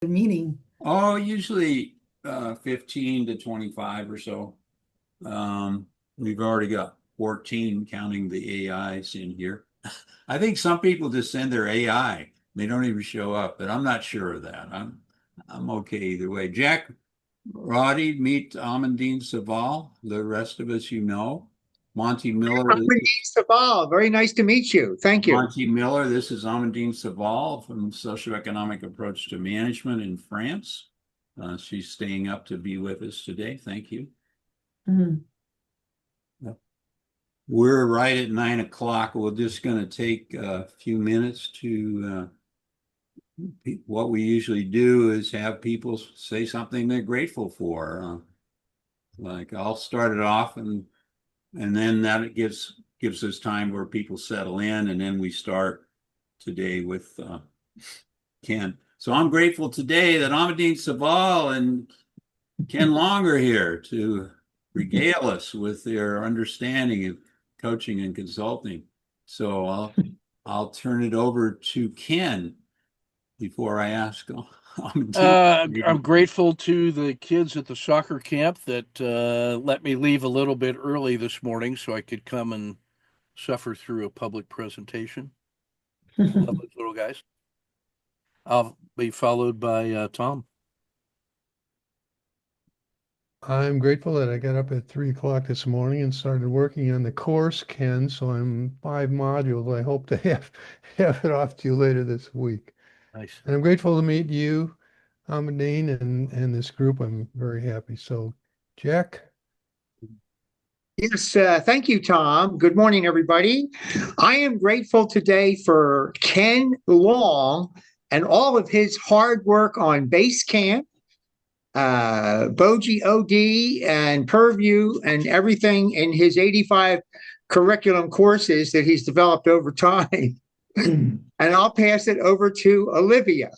meeting? Oh, usually 15 to 25 or so. We've already got 14 counting the AIs in here. I think some people just send their AI. They don't even show up, but I'm not sure of that. I'm okay either way. Jack Roddy, meet Amandine Saval. The rest of us, you know. Monty Miller, this Amandine is Sabal, very nice to meet you. Thank you. Monty Miller. This is Amandine Saval from Socioeconomic Approach to Management in France. She's staying up to be with us today. Thank you. Mhm. We're right at 9 o'clock. We're just going to take a few minutes to what we usually do is have people say something they're grateful for. Like I'll start it off and then that gives us time where people settle in and then we start today with Ken. So I'm grateful today that Amadine Saval and Ken Long are here to regale us with their understanding of coaching and consulting. So I'll turn it over to Ken before I ask Amadine. I'm grateful to the kids at the soccer camp that let me leave a little bit early this morning so I could come and suffer through a public presentation. Love those little guys. I'll be followed by Tom. I'm grateful that I got up at 3 o'clock this morning and started working on the course, Ken. So I'm 5 modules. I hope to have it off to you later this week. Nice. And I'm grateful to meet you, Amadine, and this group. I'm very happy. So, Jack. Yes, thank you, Tom. Good morning, everybody. I am grateful today for Ken Long and all of his hard work on Basecamp, GrowthOD, and Perview, and everything in his 85 curriculum courses that he's developed over time. And I'll pass it over to Olivia.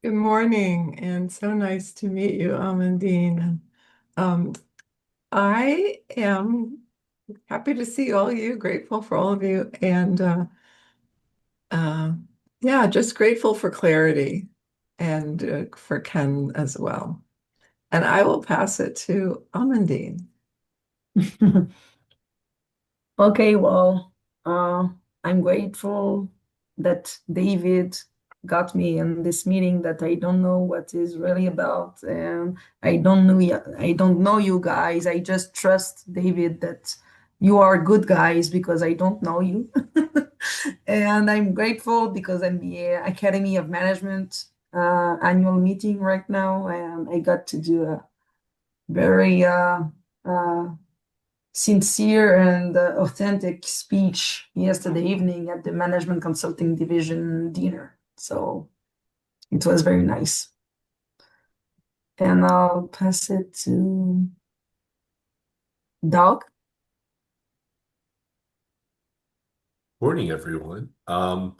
Good morning, and so nice to meet you, Amandine. Um, I am happy to see all of you, grateful for all of you, and uh, yeah, just grateful for clarity and for Ken as well. And I will pass it to Amandine. Okay, well, uh, I'm grateful that David got me in this meeting that I don't know what is really about, and I don't know you guys. I just trust David that you are good guys because I don't know you. And I'm grateful because I'm the Academy of Management annual meeting right now, and I got to do a very uh, sincere and authentic speech yesterday evening at the Management Consulting Division dinner. So it was very nice. And I'll pass it to Doug. Morning, everyone. Amadine,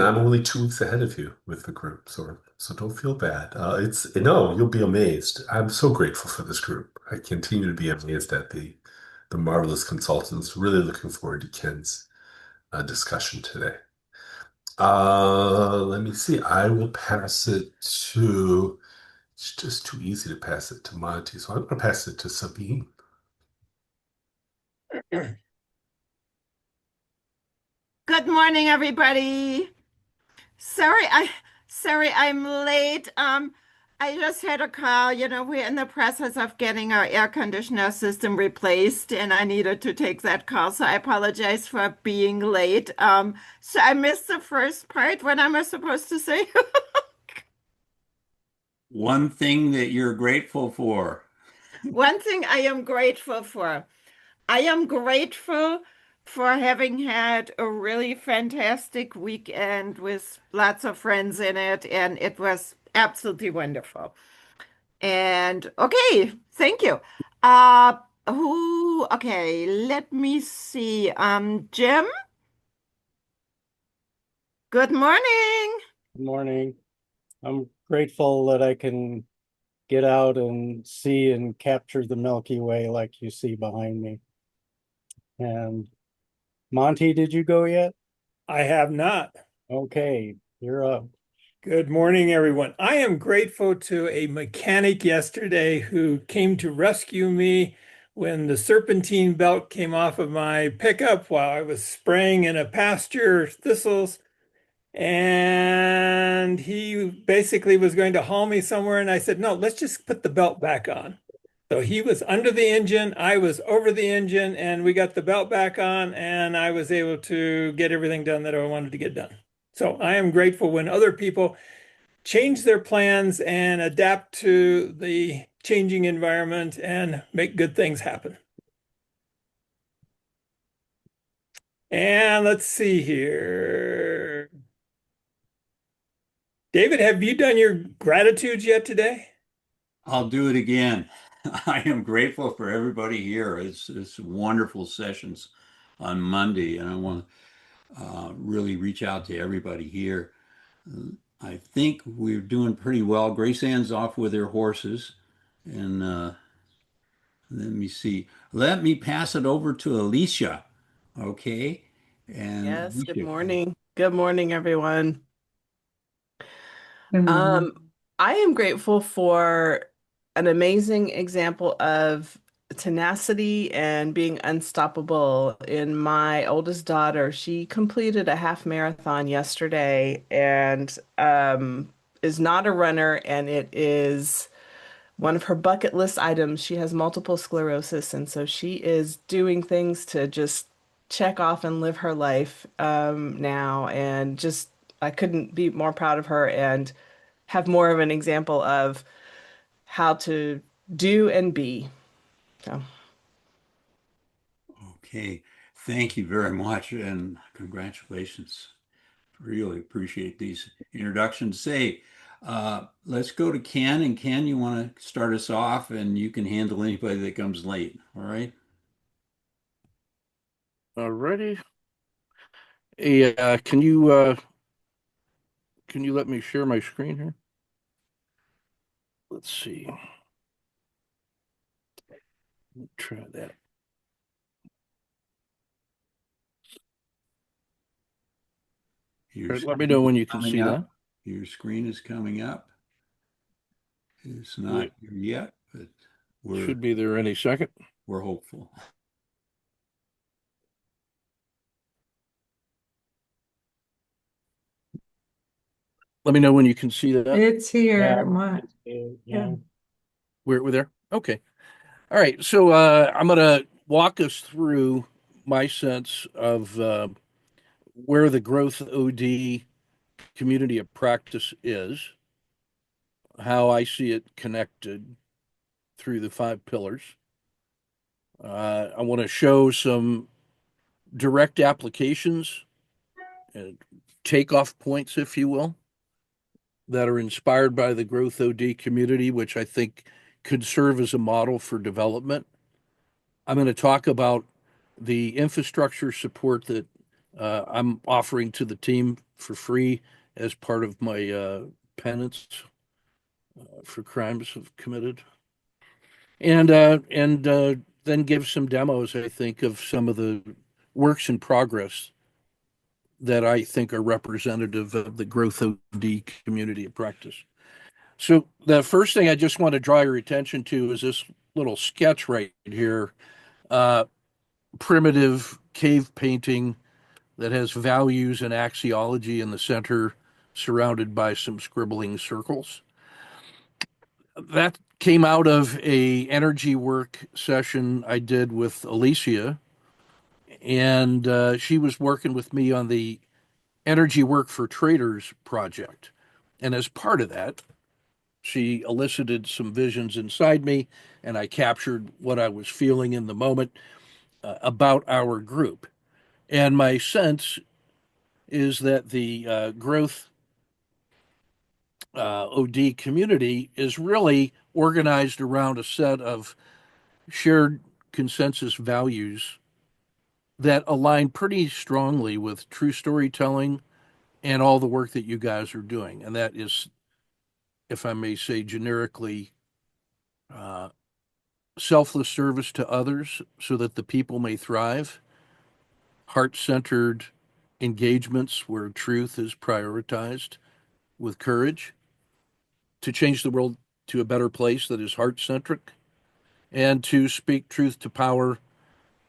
I'm only 2 weeks ahead of you with the group, so don't feel bad. No, you'll be amazed. I'm so grateful for this group. I continue to be amazed at the marvelous consultants. Really looking forward to Ken's discussion today. Let me see. I will pass it to. It's just too easy to pass it to Monty, so I'm going to pass it to Sabine. Good morning, everybody. Sorry, I'm late. I just had a call. We're in the process of getting our air conditioner system replaced, and I needed to take that call. So I apologize for being late. So I missed the first part. What am I supposed to say? One thing that you're grateful for. One thing I am grateful for. I am grateful for having had a really fantastic weekend with lots of friends in it, and it was absolutely wonderful. And okay, thank you. Okay, let me see. Jim, good morning. Good morning. I'm grateful that I can get out and see and capture the Milky Way like you see behind me. And Monty, did you go yet? I have not. Okay. You're up. Good morning, everyone. I am grateful to a mechanic yesterday who came to rescue me when the serpentine belt came off of my pickup while I was spraying in a pasture thistles. And he basically was going to haul me somewhere. And I said, no, let's just put the belt back on. So he was under the engine, I was over the engine, and we got the belt back on, and I was able to get everything done that I wanted to get done. So I am grateful when other people change their plans and adapt to the changing environment and make good things happen. And let's see here. David, have you done your gratitudes yet today? I'll do it again. I am grateful for everybody here. It's wonderful sessions on Monday, and I want to really reach out to everybody here. I think we're doing pretty well. Grace Ann's off with her horses, and let me see. Let me pass it over to Alicia, okay? And Yes, good Alicia, morning. Good morning, everyone. Good morning. I am grateful for an amazing example of tenacity and being unstoppable in my oldest daughter. She completed a half marathon yesterday and is not a runner, and it is one of her bucket list items. She has multiple sclerosis, and so she is doing things to just check off and live her life now. And just, I couldn't be more proud of her and have more of an example of how to do and be. So, okay. Thank you very much, and congratulations. Really appreciate these introductions. Say, let's go to Ken, and Ken, you want to start us off, and you can handle anybody that comes late. All right? Alrighty. Hey, can you let me share my screen here? Let's see. Try that. Your Let me know when you can coming see up. that. Your screen is coming up. It's not It here yet, but we're should be there any second. we're hopeful. Let me know when you can see that. It's here. Yeah. Yeah. We're there. Okay. All right. So I'm gonna walk us through my sense of where the growth OD community of practice is, how I see it connected through the 5 pillars. I want to show some direct applications and takeoff points, if you will, that are inspired by the Growth OD community, which I think could serve as a model for development. I'm going to talk about the infrastructure support that I'm offering to the team for free as part of my penance for crimes I've committed, and then give some demos, I think, of some of the works in progress that I think are representative of the Growth OD community of practice. So the first thing I just want to draw your attention to is this little sketch right here, uh, primitive cave painting that has values and axiology in the center, surrounded by some scribbling circles. That came out of a energy work session I did with Alicia, and she was working with me on the Energy Work for Traders project. And as part of that, she elicited some visions inside me, and I captured what I was feeling in the moment about our group. And my sense is that the growth OD community is really organized around a set of shared consensus values that align pretty strongly with true storytelling and all the work that you guys are doing. And that is, if I may say generically, uh, selfless service to others so that the people may thrive, heart centered engagements where truth is prioritized with courage to change the world to a better place that is heart centric and to speak truth to power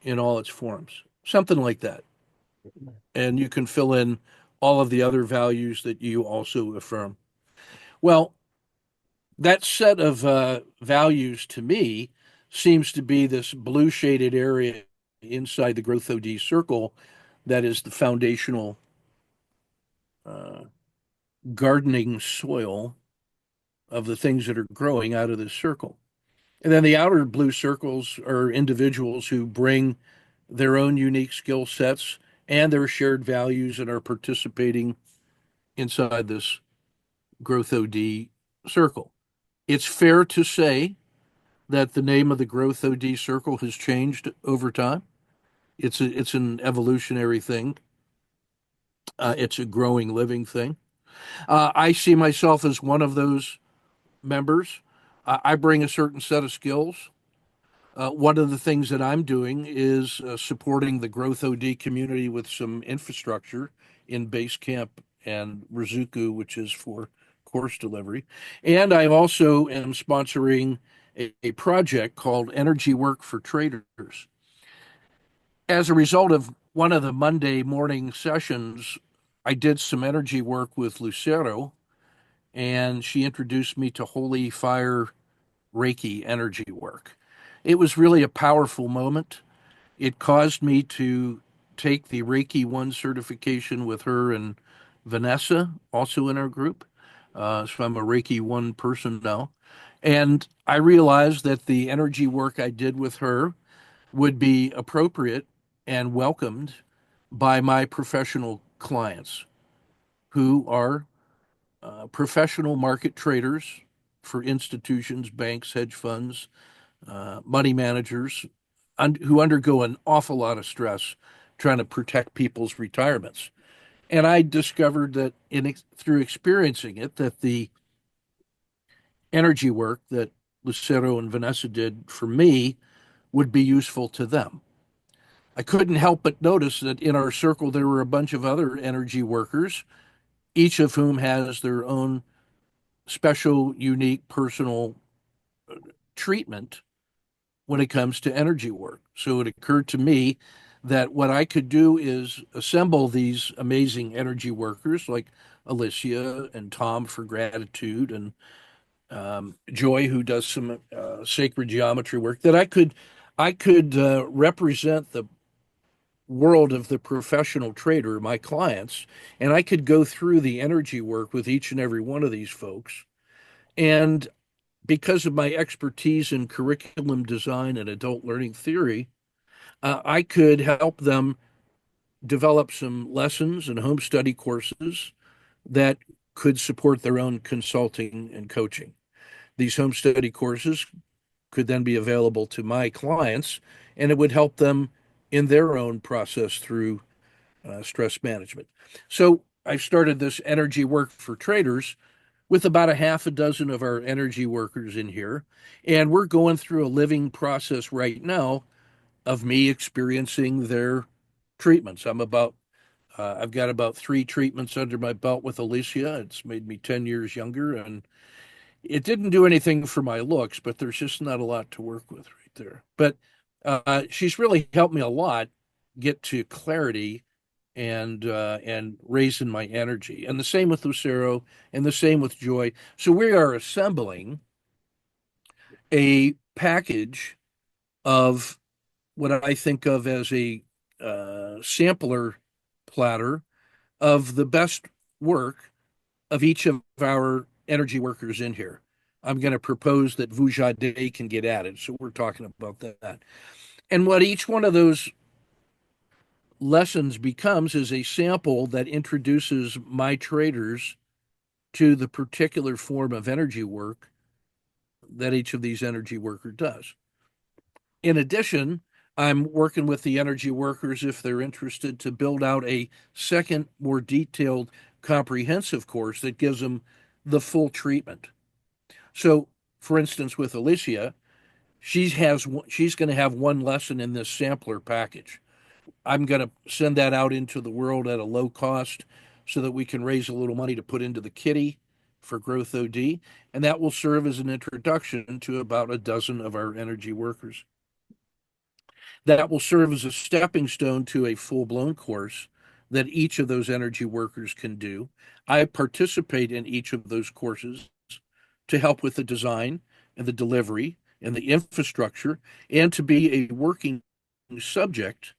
in all its forms. Something like that. And you can fill in all of the other values that you also affirm. Well, that set of values to me seems to be this blue shaded area inside the GrowthOD circle that is the foundational uh, gardening soil of the things that are growing out of this circle. And then the outer blue circles are individuals who bring their own unique skill sets and their shared values and are participating inside this GrowthOD circle. It's fair to say that the name of the GrowthOD circle has changed over time. It's an evolutionary thing. It's a growing, living thing. I see myself as one of those members. I bring a certain set of skills. One of the things that I'm doing is supporting the GrowthOD community with some infrastructure in Basecamp and Rizuku, which is for course delivery. And I also am sponsoring a project called Energy Work for Traders. As a result of one of the Monday morning sessions, I did some energy work with Lucero, and she introduced me to Holy Fire Reiki energy work. It was really a powerful moment. It caused me to take the Reiki 1 certification with her and Vanessa, also in our group. So I'm a Reiki 1 person now. And I realized that the energy work I did with her would be appropriate and welcomed by my professional clients who are professional market traders for institutions, banks, hedge funds, money managers who undergo an awful lot of stress trying to protect people's retirements. And I discovered that through experiencing it, that the energy work that Lucero and Vanessa did for me would be useful to them. I couldn't help but notice that in our circle there were a bunch of other energy workers, each of whom has their own special, unique, personal treatment when it comes to energy work. So it occurred to me that what I could do is assemble these amazing energy workers like Alicia and Tom for gratitude and Joy, who does some sacred geometry work, that I could represent the world of the professional trader, my clients, and I could go through the energy work with each and every one of these folks. And because of my expertise in curriculum design and adult learning theory, I could help them develop some lessons and home study courses that could support their own consulting and coaching. These home study courses could then be available to my clients, and it would help them in their own process through stress management. So I've started this energy work for traders with about a half a dozen of our energy workers in here. And we're going through a living process right now of me experiencing their treatments. I've got about 3 treatments under my belt with Alicia. It's made me 10 years younger, and it didn't do anything for my looks, but there's just not a lot to work with right there. But she's really helped me a lot get to clarity and raising my energy. And the same with Lucero and the same with Joy. So we are assembling a package of what I think of as a sampler platter of the best work of each of our energy workers in here. I'm going to propose that Vujade can get added. So we're talking about that. And what each one of those lessons becomes is a sample that introduces my traders to the particular form of energy work that each of these energy worker does. In addition, I'm working with the energy workers if they're interested to build out a second, more detailed, comprehensive course that gives them the full treatment. So, for instance, with Alicia, she's going to have one lesson in this sampler package. I'm going to send that out into the world at a low cost so that we can raise a little money to put into the kitty for GrowthOD, and that will serve as an introduction to about a dozen of our energy workers. That will serve as a stepping stone to a full-blown course that each of those energy workers can do. I participate in each of those courses to help with the design and the delivery and the infrastructure, and to be a working subject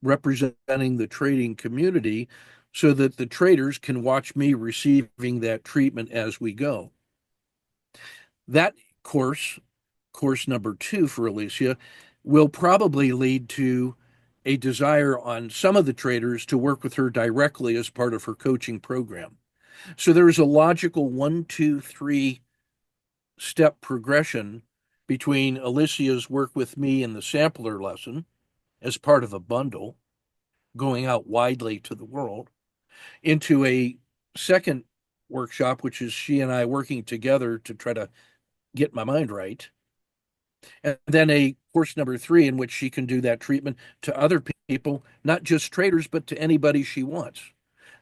representing the trading community so that the traders can watch me receiving that treatment as we go. That course, course number 2 for Alicia, will probably lead to a desire on some of the traders to work with her directly as part of her coaching program. So there is a logical 1, 2, 3 step progression between Alicia's work with me in the sampler lesson as part of a bundle going out widely to the world into a second workshop, which is she and I working together to try to get my mind right. And then a course number 3 in which she can do that treatment to other people, not just traders, but to anybody she wants.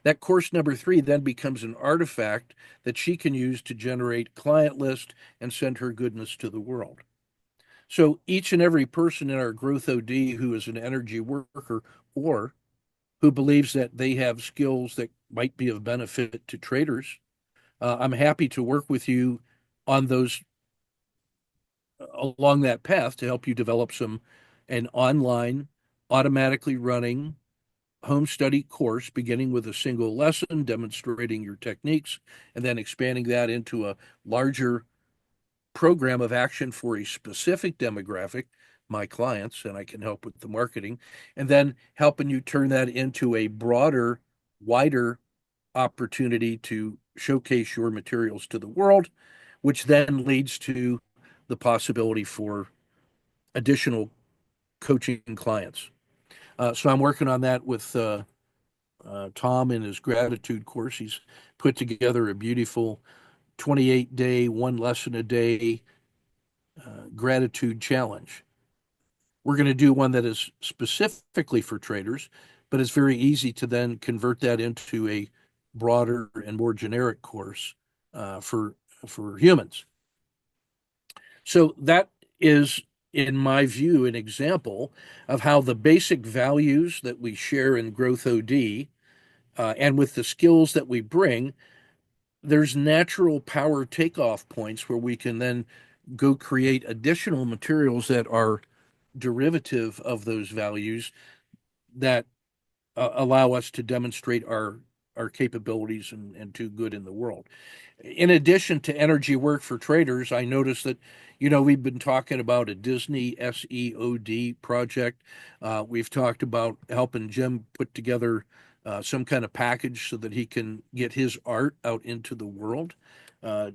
That course number 3 then becomes an artifact that she can use to generate client list and send her goodness to the world. So each and every person in our GrowthOD who is an energy worker or who believes that they have skills that might be of benefit to traders, I'm happy to work with you on those along that path to help you develop an online, automatically running home study course, beginning with a single lesson, demonstrating your techniques, and then expanding that into a larger program of action for a specific demographic, my clients, and I can help with the marketing, and then helping you turn that into a broader, wider opportunity to showcase your materials to the world, which then leads to the possibility for additional coaching clients. So I'm working on that with Tom in his gratitude course. He's put together a beautiful 28-day, one lesson a day gratitude challenge. We're going to do one that is specifically for traders, but it's very easy to then convert that into a broader and more generic course for humans. So that is, in my view, an example of how the basic values that we share in GrowthOD and with the skills that we bring, there's natural power takeoff points where we can then go create additional materials that are derivative of those values that allow us to demonstrate our capabilities and do good in the world. In addition to energy work for traders, I noticed that, we've been talking about a Disney SEOD project. We've talked about helping Jim put together some kind of package so that he can get his art out into the world.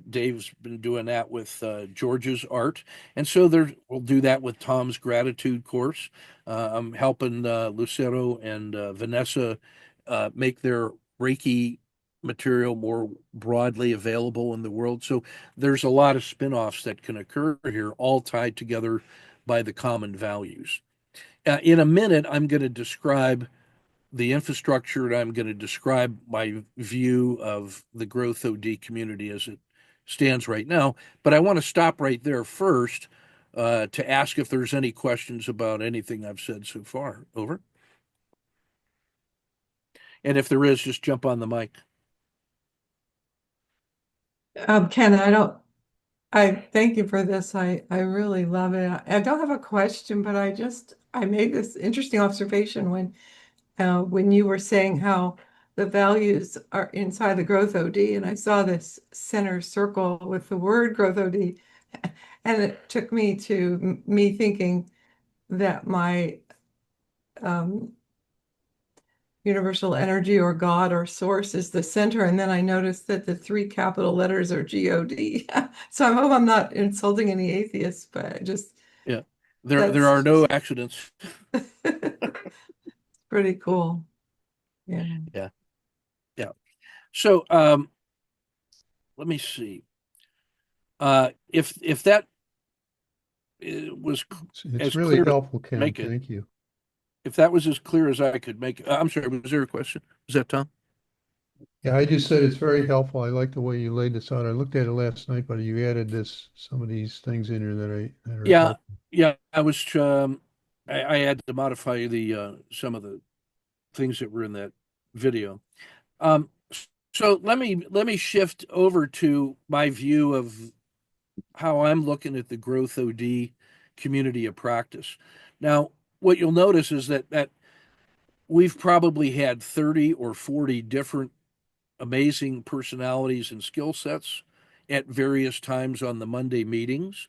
Dave's been doing that with George's art. And so we'll do that with Tom's gratitude course. I'm helping Lucero and Vanessa make their Reiki material more broadly available in the world. So there's a lot of spin-offs that can occur here, all tied together by the common values. In a minute, I'm going to describe the infrastructure, and I'm going to describe my view of the GrowthOD community as it stands right now. But I want to stop right there first to ask if there's any questions about anything I've said so far. Over. And if there is, just jump on the mic. Ken, I thank you for this. I really love it. I don't have a question, but I made this interesting observation when you were saying how the values are inside the GrowthOD, and I saw this center circle with the word GrowthOD, and it took me to me thinking that my universal energy or God or source is the center. And then I noticed that the 3 capital letters are GOD. So I hope I'm not insulting any atheists, but yeah, there are no accidents. Pretty cool. Yeah. Yeah. So let me see. If that was It's as really clear helpful, Ken. make it. Thank you. if that was as clear as I could make. I'm sorry, was there a question? Was that Tom? Yeah, I just said it's very helpful. I like the way you laid this out. I looked at it last night, but you added some of these things in here that are Yeah, helpful. yeah. I had to modify the some of the things that were in that video. Um, so let me shift over to my view of how I'm looking at the Growth OD community of practice. Now, what you'll notice is that we've probably had 30 or 40 different amazing personalities and skill sets at various times on the Monday meetings.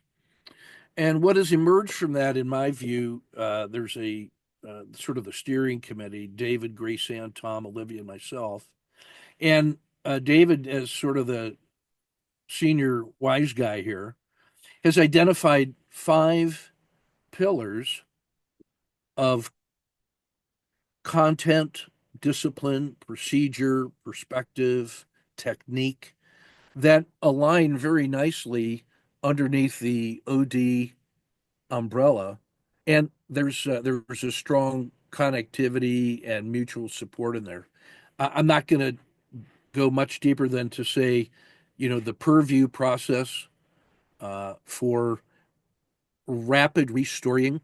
And what has emerged from that, in my view, there's a sort of the steering committee, David, Grace Ann, Tom, Olivia, and myself. And David, as sort of the senior wise guy here, has identified 5 pillars of content, discipline, procedure, perspective, technique that align very nicely underneath the OD umbrella. And there's a strong connectivity and mutual support in there. I'm not going to go much deeper than to say, the Perview process for rapid restoring,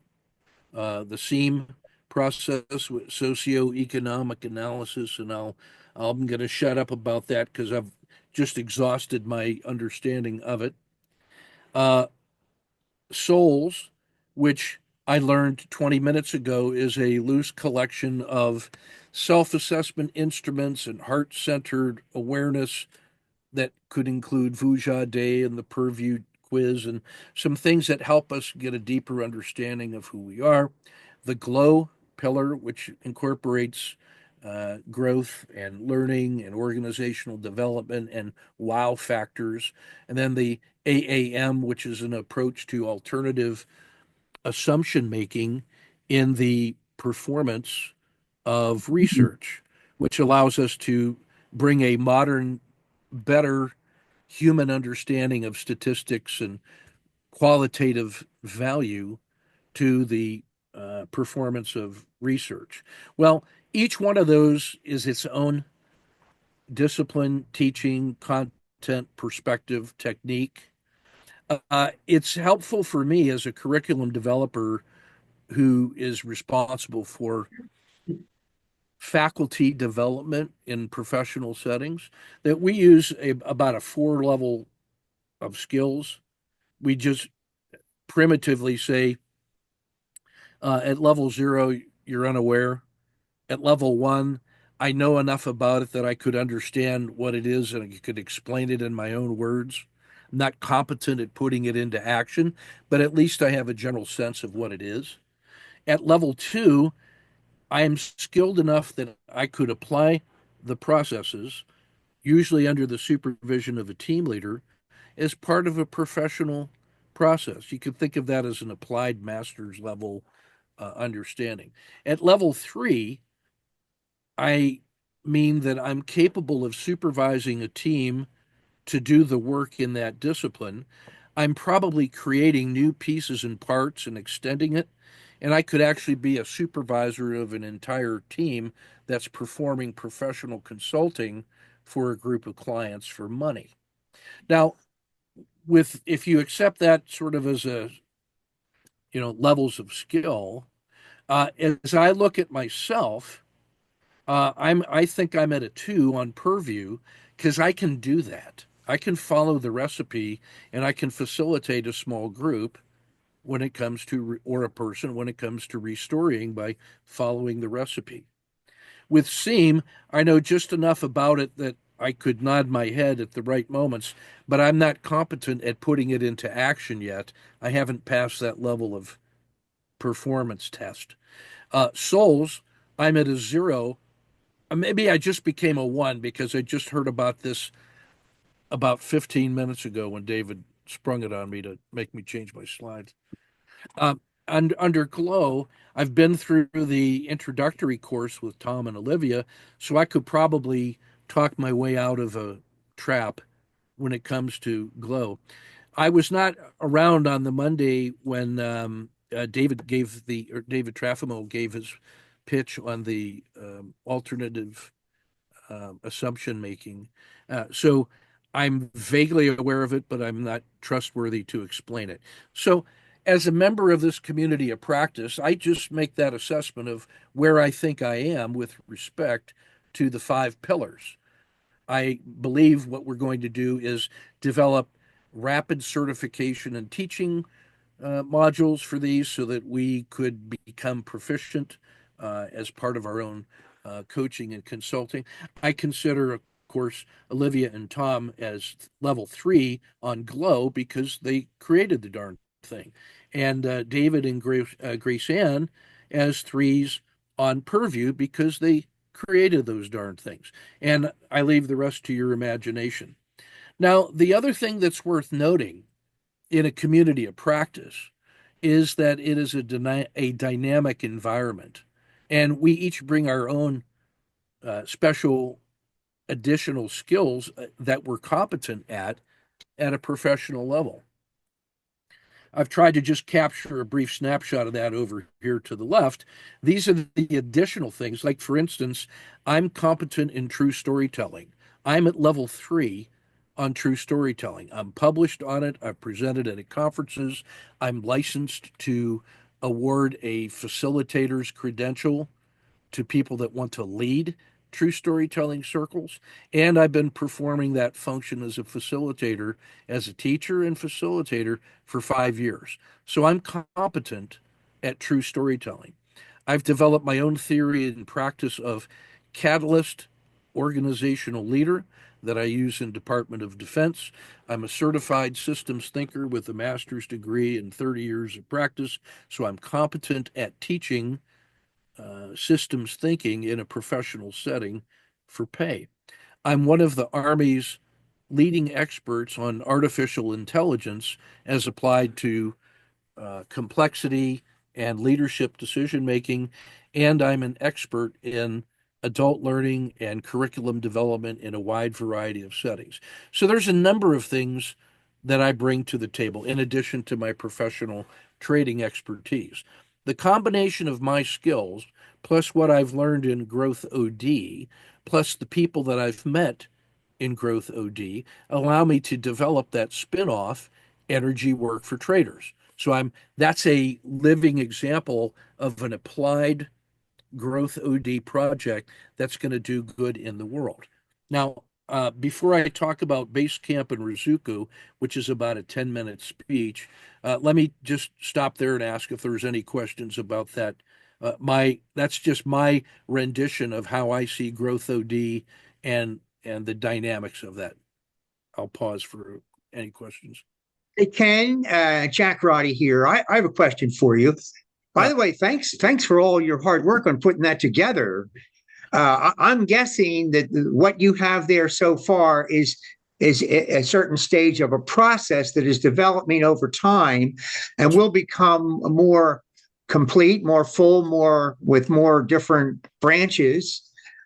the SEAM process with socioeconomic analysis, and I'm going to shut up about that because I've just exhausted my understanding of it. Uh, Souls, which I learned 20 minutes ago, is a loose collection of self-assessment instruments and heart-centered awareness that could include Vuja Day and the Perview quiz and some things that help us get a deeper understanding of who we are. The Glow pillar, which incorporates growth and learning and organizational development and wow factors. And then the AAM, which is an approach to alternative assumption making in the performance of research, which allows us to bring a modern, better human understanding of statistics and qualitative value to the performance of research. Well, each one of those is its own discipline, teaching, content, perspective, technique. It's helpful for me as a curriculum developer who is responsible for faculty development in professional settings that we use about a 4 level of skills. We just primitively say at level 0, you're unaware. At level 1, I know enough about it that I could understand what it is and I could explain it in my own words. I'm not competent at putting it into action, but at least I have a general sense of what it is. At level 2, I am skilled enough that I could apply the processes, usually under the supervision of a team leader, as part of a professional process. You could think of that as an applied master's level understanding. At level 3, I mean that I'm capable of supervising a team to do the work in that discipline. I'm probably creating new pieces and parts and extending it. And I could actually be a supervisor of an entire team that's performing professional consulting for a group of clients for money. Now, if you accept that sort of as a levels of skill, as I look at myself, I think I'm at a 2 on Perview because I can do that. I can follow the recipe and I can facilitate a small group when it comes to, or a person when it comes to restoring by following the recipe. With Seam, I know just enough about it that I could nod my head at the right moments, but I'm not competent at putting it into action yet. I haven't passed that level of performance test. Souls, I'm at a 0. Maybe I just became a 1 because I just heard about this about 15 minutes ago when David sprung it on me to make me change my slides. And under Glow, I've been through the introductory course with Tom and Olivia, so I could probably talk my way out of a trap when it comes to Glow. I was not around on the Monday when David Trafimo gave his pitch on the alternative assumption making. So I'm vaguely aware of it, but I'm not trustworthy to explain it. So as a member of this community of practice, I just make that assessment of where I think I am with respect to the 5 pillars. I believe what we're going to do is develop rapid certification and teaching modules for these so that we could become proficient as part of our own coaching and consulting. I consider, of course, Olivia and Tom as level 3 on Glow because they created the darn thing, and David and Grace Ann as 3s on Purview because they created those darn things. And I leave the rest to your imagination. Now, the other thing that's worth noting in a community of practice is that it is a dynamic environment. And we each bring our own special additional skills that we're competent at a professional level. I've tried to just capture a brief snapshot of that over here to the left. These are the additional things. Like, for instance, I'm competent in true storytelling. I'm at level 3 on true storytelling. I'm published on it. I've presented it at conferences. I'm licensed to award a facilitator's credential to people that want to lead true storytelling circles. And I've been performing that function as a facilitator, as a teacher and facilitator for 5 years. So I'm competent at true storytelling. I've developed my own theory and practice of catalyst organizational leader that I use in Department of Defense. I'm a certified systems thinker with a master's degree and 30 years of practice. So I'm competent at teaching systems thinking in a professional setting for pay. I'm one of the Army's leading experts on artificial intelligence as applied to complexity and leadership decision making, and I'm an expert in adult learning and curriculum development in a wide variety of settings. So there's a number of things that I bring to the table in addition to my professional trading expertise. The combination of my skills plus what I've learned in GrowthOD plus the people that I've met in GrowthOD allow me to develop that spin-off energy work for traders. So that's a living example of an applied GrowthOD project that's going to do good in the world. Now, before I talk about Basecamp and Rizuku, which is about a 10-minute speech, let me just stop there and ask if there's any questions about that. That's just my rendition of how I see GrowthOD and the dynamics of that. I'll pause for any questions. Hey, Ken, Jack Roddy here. I have a question for you. By the way, thanks for all your hard work on putting that together. I'm guessing that what you have there so far is a certain stage of a process that is developing over time and will become more complete, more full, more with more different branches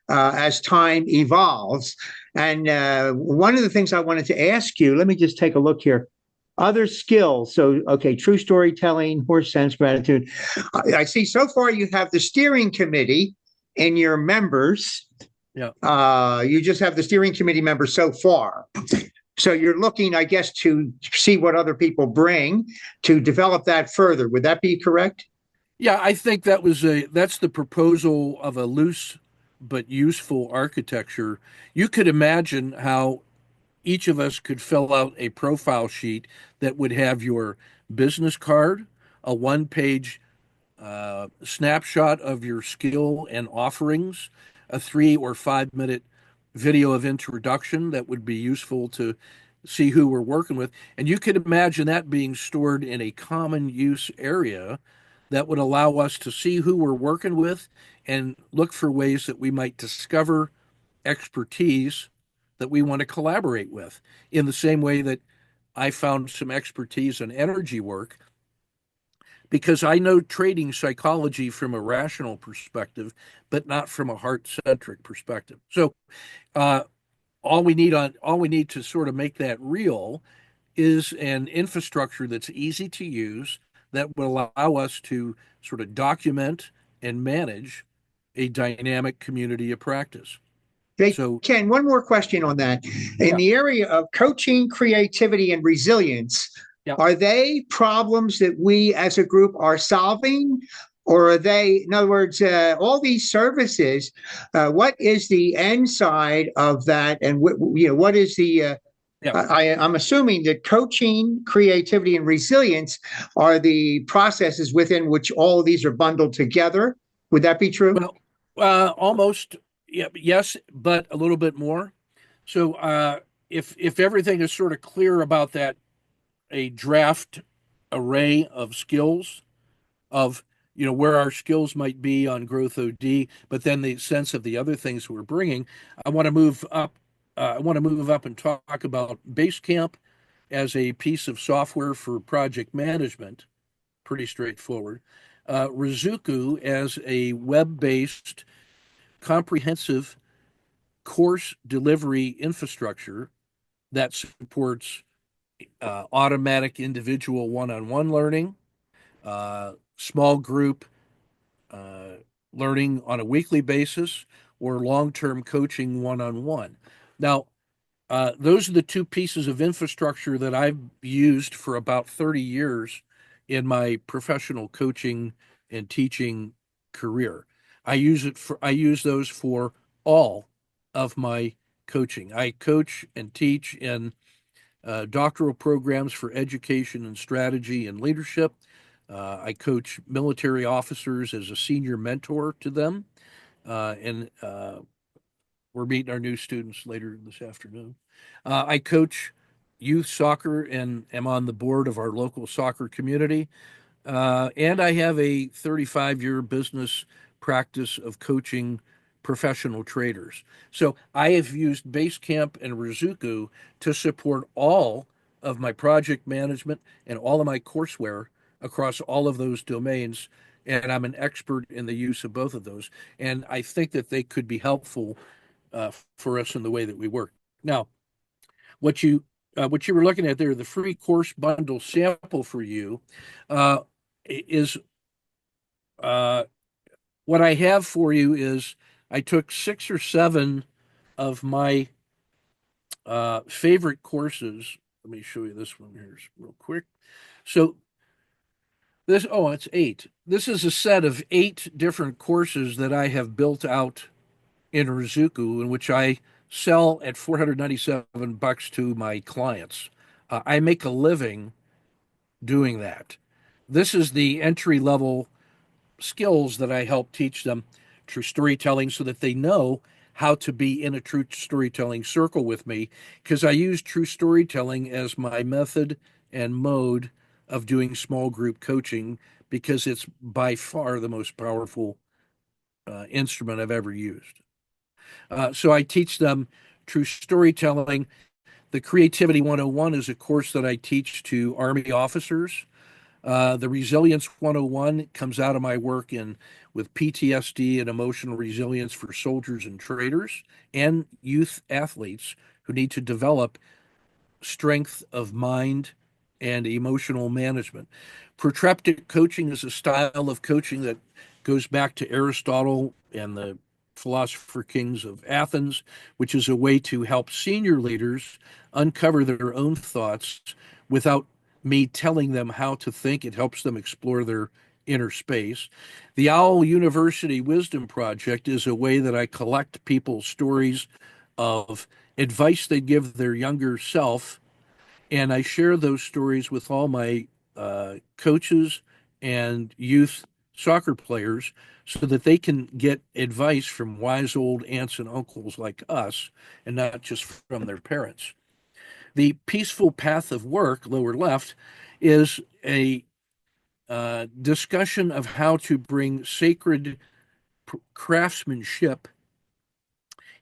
as time evolves. And one of the things I wanted to ask you, let me just take a look here. Other skills. So, okay, true storytelling, horse sense, gratitude. I see so far you have the steering committee and your members. Yeah. You just have the steering committee members so far. So you're looking, I guess, to see what other people bring to develop that further. Would that be correct? Yeah, I think that's the proposal of a loose but useful architecture. You could imagine how each of us could fill out a profile sheet that would have your business card, a one-page snapshot of your skill and offerings, a 3 or 5 minute video of introduction that would be useful to see who we're working with. And you could imagine that being stored in a common use area that would allow us to see who we're working with and look for ways that we might discover expertise that we want to collaborate with, in the same way that I found some expertise in energy work because I know trading psychology from a rational perspective, but not from a heart-centric perspective. So all we need to sort of make that real is an infrastructure that's easy to use that will allow us to sort of document and manage a dynamic community of practice. Hey, So, Ken, one more question on that. In yeah, the area of coaching, creativity, and resilience, yeah. are they problems that we as a group are solving? Or are they, in other words, all these services, what is the end side of that? And what is the, Yeah. I'm assuming that coaching, creativity, and resilience are the processes within which all of these are bundled together. Would that be true? Well, almost, yeah, yes, but a little bit more. So, if everything is sort of clear about that, a draft array of skills of where our skills might be on growth OD, but then the sense of the other things we're bringing. I want to move up. I want to move up and talk about Basecamp as a piece of software for project management. Pretty straightforward. Rizuku as a web-based comprehensive course delivery infrastructure that supports automatic individual one-on-one learning, small group uh, learning on a weekly basis, or long-term coaching one-on-one. Now, those are the two pieces of infrastructure that I've used for about 30 years in my professional coaching and teaching career. I use those for all of my coaching. I coach and teach in doctoral programs for education and strategy and leadership. I coach military officers as a senior mentor to them. And we're meeting our new students later this afternoon. I coach youth soccer and am on the board of our local soccer community. And I have a 35-year business practice of coaching professional traders. So I have used Basecamp and Rizuku to support all of my project management and all of my courseware across all of those domains. And I'm an expert in the use of both of those. And I think that they could be helpful for us in the way that we work. Now, what you what you were looking at there, the free course bundle sample for you, is what I have for you is I took 6 or 7 of my favorite courses. Let me show you this one here real quick. So it's 8. This is a set of 8 different courses that I have built out in Rizuku, in which I sell at $497 to my clients. I make a living doing that. This is the entry level skills that I help teach them, true storytelling, so that they know how to be in a true storytelling circle with me, because I use true storytelling as my method and mode of doing small group coaching, because it's by far the most powerful instrument I've ever used. So I teach them true storytelling. The Creativity 101 is a course that I teach to Army officers. The Resilience 101 comes out of my work in with PTSD and emotional resilience for soldiers and traders and youth athletes who need to develop strength of mind and emotional management. Protreptic coaching is a style of coaching that goes back to Aristotle and the philosopher kings of Athens, which is a way to help senior leaders uncover their own thoughts without me telling them how to think. It helps them explore their inner space. The Owl University Wisdom Project is a way that I collect people's stories of advice they give their younger self, and I share those stories with all my coaches and youth soccer players so that they can get advice from wise old aunts and uncles like us and not just from their parents. The Peaceful Path of Work, lower left, is a discussion of how to bring sacred craftsmanship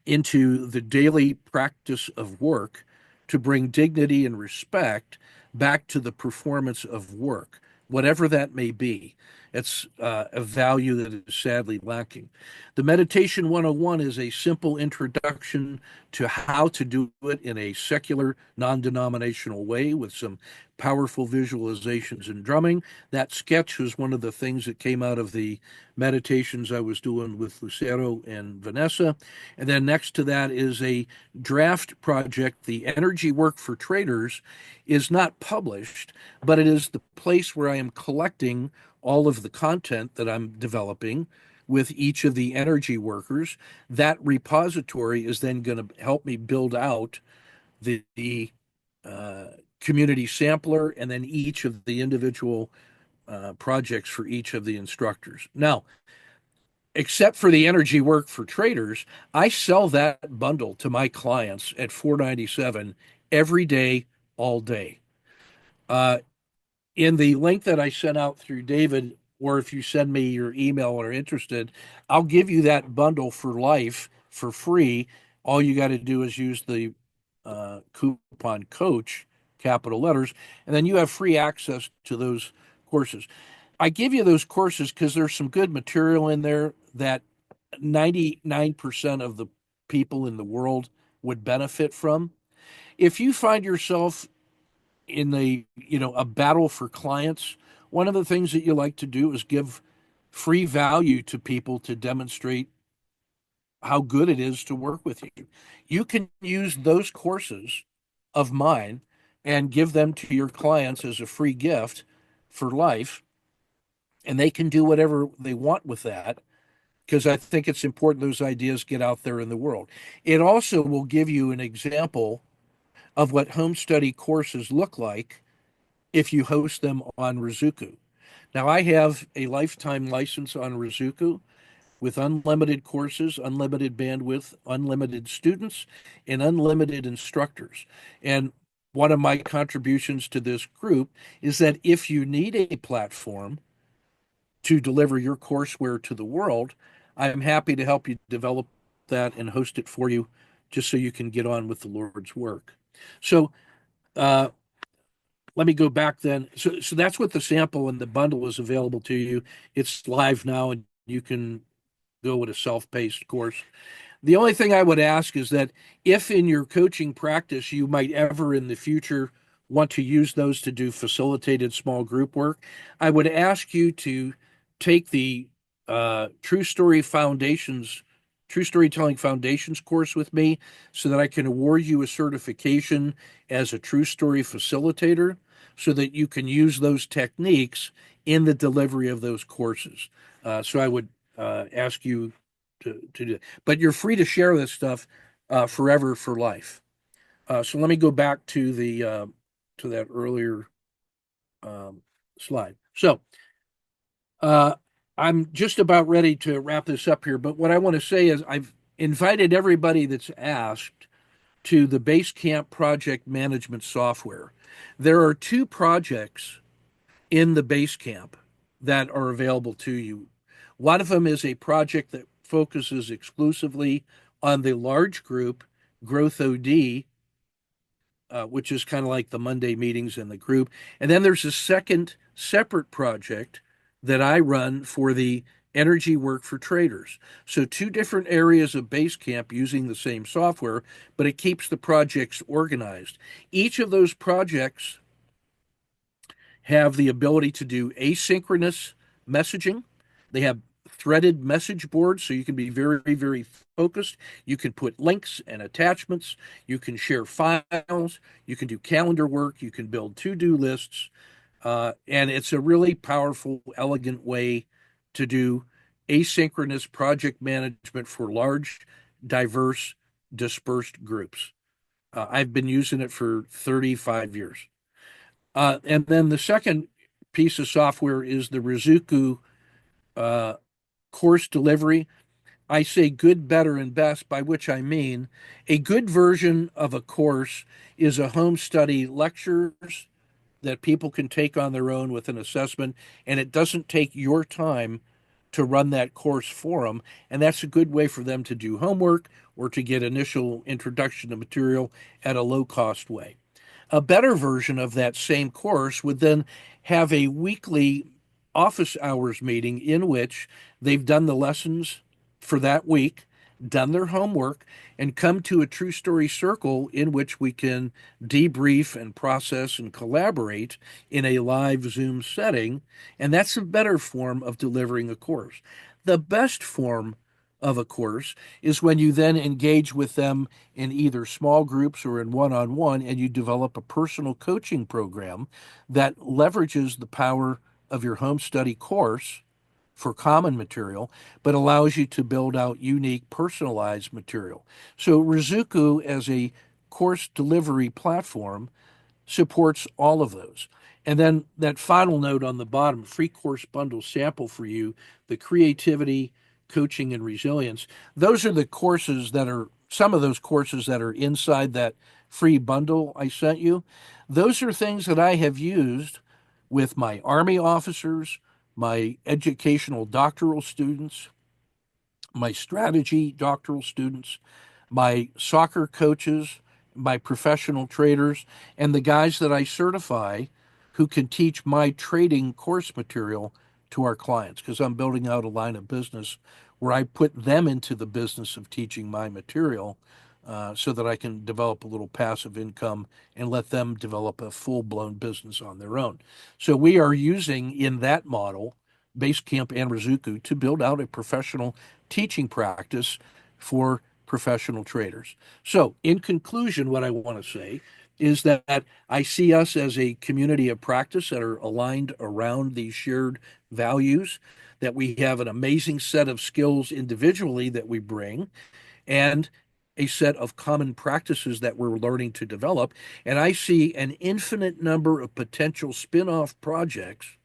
into the daily practice of work to bring dignity and respect back to the performance of work, whatever that may be. It's a value that is sadly lacking. The Meditation 101 is a simple introduction to how to do it in a secular, non-denominational way with some powerful visualizations and drumming. That sketch was one of the things that came out of the meditations I was doing with Lucero and Vanessa. And then next to that is a draft project. The Energy Work for Traders is not published, but it is the place where I am collecting all of the content that I'm developing with each of the energy workers. That repository is then going to help me build out the community sampler and then each of the individual projects for each of the instructors. Now, except for the energy work for traders, I sell that bundle to my clients at $4.97 every day, all day. In the link that I sent out through David, or if you send me your email or are interested, I'll give you that bundle for life for free. All you got to do is use the coupon coach, capital letters, and then you have free access to those courses. I give you those courses because there's some good material in there that 99% of the people in the world would benefit from. If you find yourself in a battle for clients, one of the things that you like to do is give free value to people to demonstrate how good it is to work with you. You can use those courses of mine and give them to your clients as a free gift for life, and they can do whatever they want with that because I think it's important those ideas get out there in the world. It also will give you an example of what home study courses look like if you host them on Rizuku. Now, I have a lifetime license on Rizuku with unlimited courses, unlimited bandwidth, unlimited students, and unlimited instructors. And one of my contributions to this group is that if you need a platform to deliver your courseware to the world, I'm happy to help you develop that and host it for you just so you can get on with the Lord's work. So, let me go back then. So that's what the sample and the bundle is available to you. It's live now, and you can go with a self-paced course. The only thing I would ask is that if in your coaching practice you might ever in the future want to use those to do facilitated small group work, I would ask you to take the True Storytelling Foundations course with me so that I can award you a certification as a true story facilitator so that you can use those techniques in the delivery of those courses. So I would ask you to do it. But you're free to share this stuff forever for life. So let me go back to to that earlier slide. So I'm just about ready to wrap this up here. But what I want to say is I've invited everybody that's asked to the Basecamp project management software. There are 2 projects in the Basecamp that are available to you. One of them is a project that focuses exclusively on the large group GrowthOD, which is kind of like the Monday meetings in the group. And then there's a second separate project that I run for the energy work for traders. So 2 different areas of Basecamp using the same software, but it keeps the projects organized. Each of those projects have the ability to do asynchronous messaging. They have threaded message boards, so you can be very, very focused. You can put links and attachments. You can share files. You can do calendar work. You can build to-do lists. And it's a really powerful, elegant way to do asynchronous project management for large, diverse, dispersed groups. I've been using it for 35 years. And then the second piece of software is the Rizuku course delivery. I say good, better, and best, by which I mean a good version of a course is a home study lectures that people can take on their own with an assessment, and it doesn't take your time to run that course for them. And that's a good way for them to do homework or to get initial introduction to material at a low cost way. A better version of that same course would then have a weekly office hours meeting in which they've done the lessons for that week, done their homework, and come to a true story circle in which we can debrief and process and collaborate in a live Zoom setting. And that's a better form of delivering a course. The best form of a course is when you then engage with them in either small groups or in one-on-one, and you develop a personal coaching program that leverages the power of your home study course for common material, but allows you to build out unique personalized material. So Rizuku as a course delivery platform supports all of those. And then that final note on the bottom, free course bundle sample for you, the creativity, coaching, and resilience. Those are the courses that are, some of those courses that are inside that free bundle I sent you. Those are things that I have used with my Army officers, my educational doctoral students, my strategy doctoral students, my soccer coaches, my professional traders, and the guys that I certify who can teach my trading course material to our clients, because I'm building out a line of business where I put them into the business of teaching my material, so that I can develop a little passive income and let them develop a full-blown business on their own. So we are using in that model Basecamp and Rizuku to build out a professional teaching practice for professional traders. So, in conclusion, what I want to say is that I see us as a community of practice that are aligned around these shared values, that we have an amazing set of skills individually that we bring, and a set of common practices that we're learning to develop. And I see an infinite number of potential spin off projects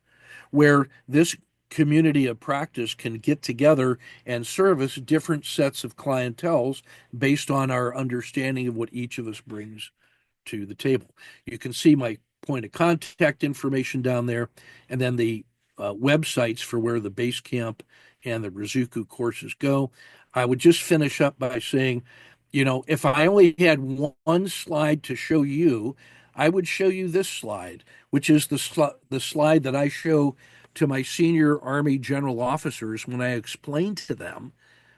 where this community of practice can get together and service different sets of clienteles based on our understanding of what each of us brings to the table. You can see my point of contact information down there, and then the websites for where the Basecamp and the Rizuku courses go. I would just finish up by saying, if I only had one slide to show you, I would show you this slide, which is the slide that I show to my senior Army general officers when I explain to them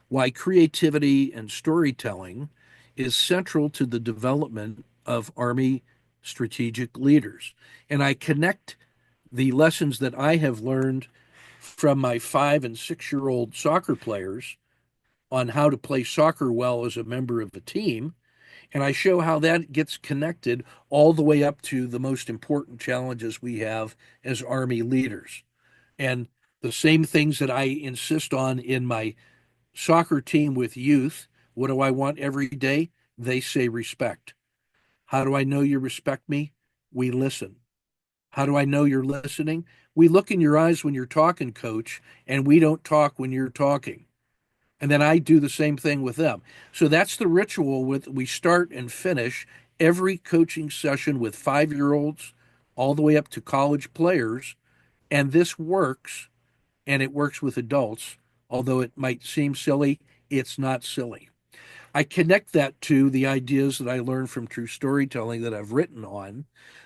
why creativity and storytelling is central to the development of Army strategic leaders. And I connect the lessons that I have learned from my 5 and 6 year old soccer players on how to play soccer well as a member of a team. And I show how that gets connected all the way up to the most important challenges we have as Army leaders. And the same things that I insist on in my soccer team with youth. What do I want every day? They say respect. How do I know you respect me? We listen. How do I know you're listening? We look in your eyes when you're talking, coach, and we don't talk when you're talking. And then I do the same thing with them. So that's the ritual with we start and finish every coaching session with 5 year olds all the way up to college players. And this works, and it works with adults. Although it might seem silly, it's not silly. I connect that to the ideas that I learned from true storytelling that I've written on,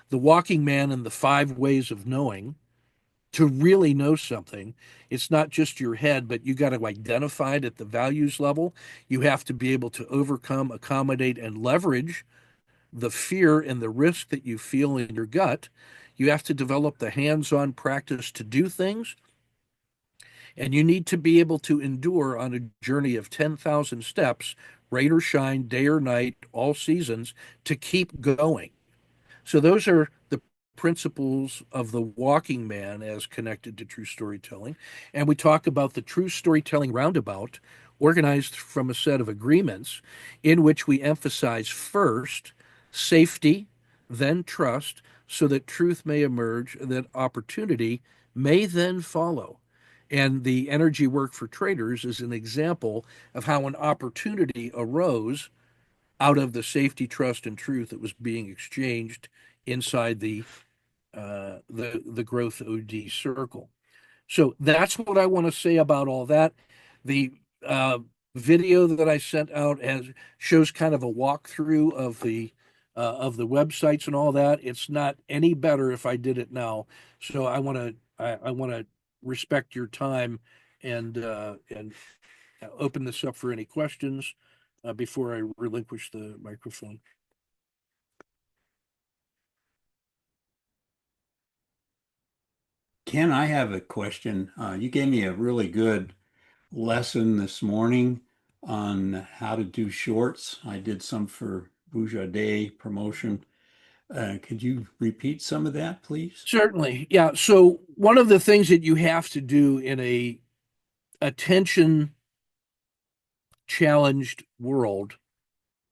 the walking man and the 5 ways of knowing. To really know something, it's not just your head, but you got to identify it at the values level. You have to be able to overcome, accommodate, and leverage the fear and the risk that you feel in your gut. You have to develop the hands-on practice to do things, and you need to be able to endure on a journey of 10,000 steps, rain or shine, day or night, all seasons, to keep going. So those are the principles of the walking man as connected to true storytelling. And we talk about the true storytelling roundabout, organized from a set of agreements in which we emphasize first safety, then trust, so that truth may emerge, that opportunity may then follow. And the energy work for traders is an example of how an opportunity arose out of the safety, trust, and truth that was being exchanged inside the GrowthOD circle. So that's what I want to say about all that. The video that I sent out shows kind of a walkthrough of the websites and all that. It's not any better if I did it now. So I want to respect your time and open this up for any questions before I relinquish the microphone. Ken, I have a question. You gave me a really good lesson this morning on how to do shorts. I did some for Bouja Day promotion. Could you repeat some of that, please? Certainly. Yeah. So one of the things that you have to do in a attention challenged world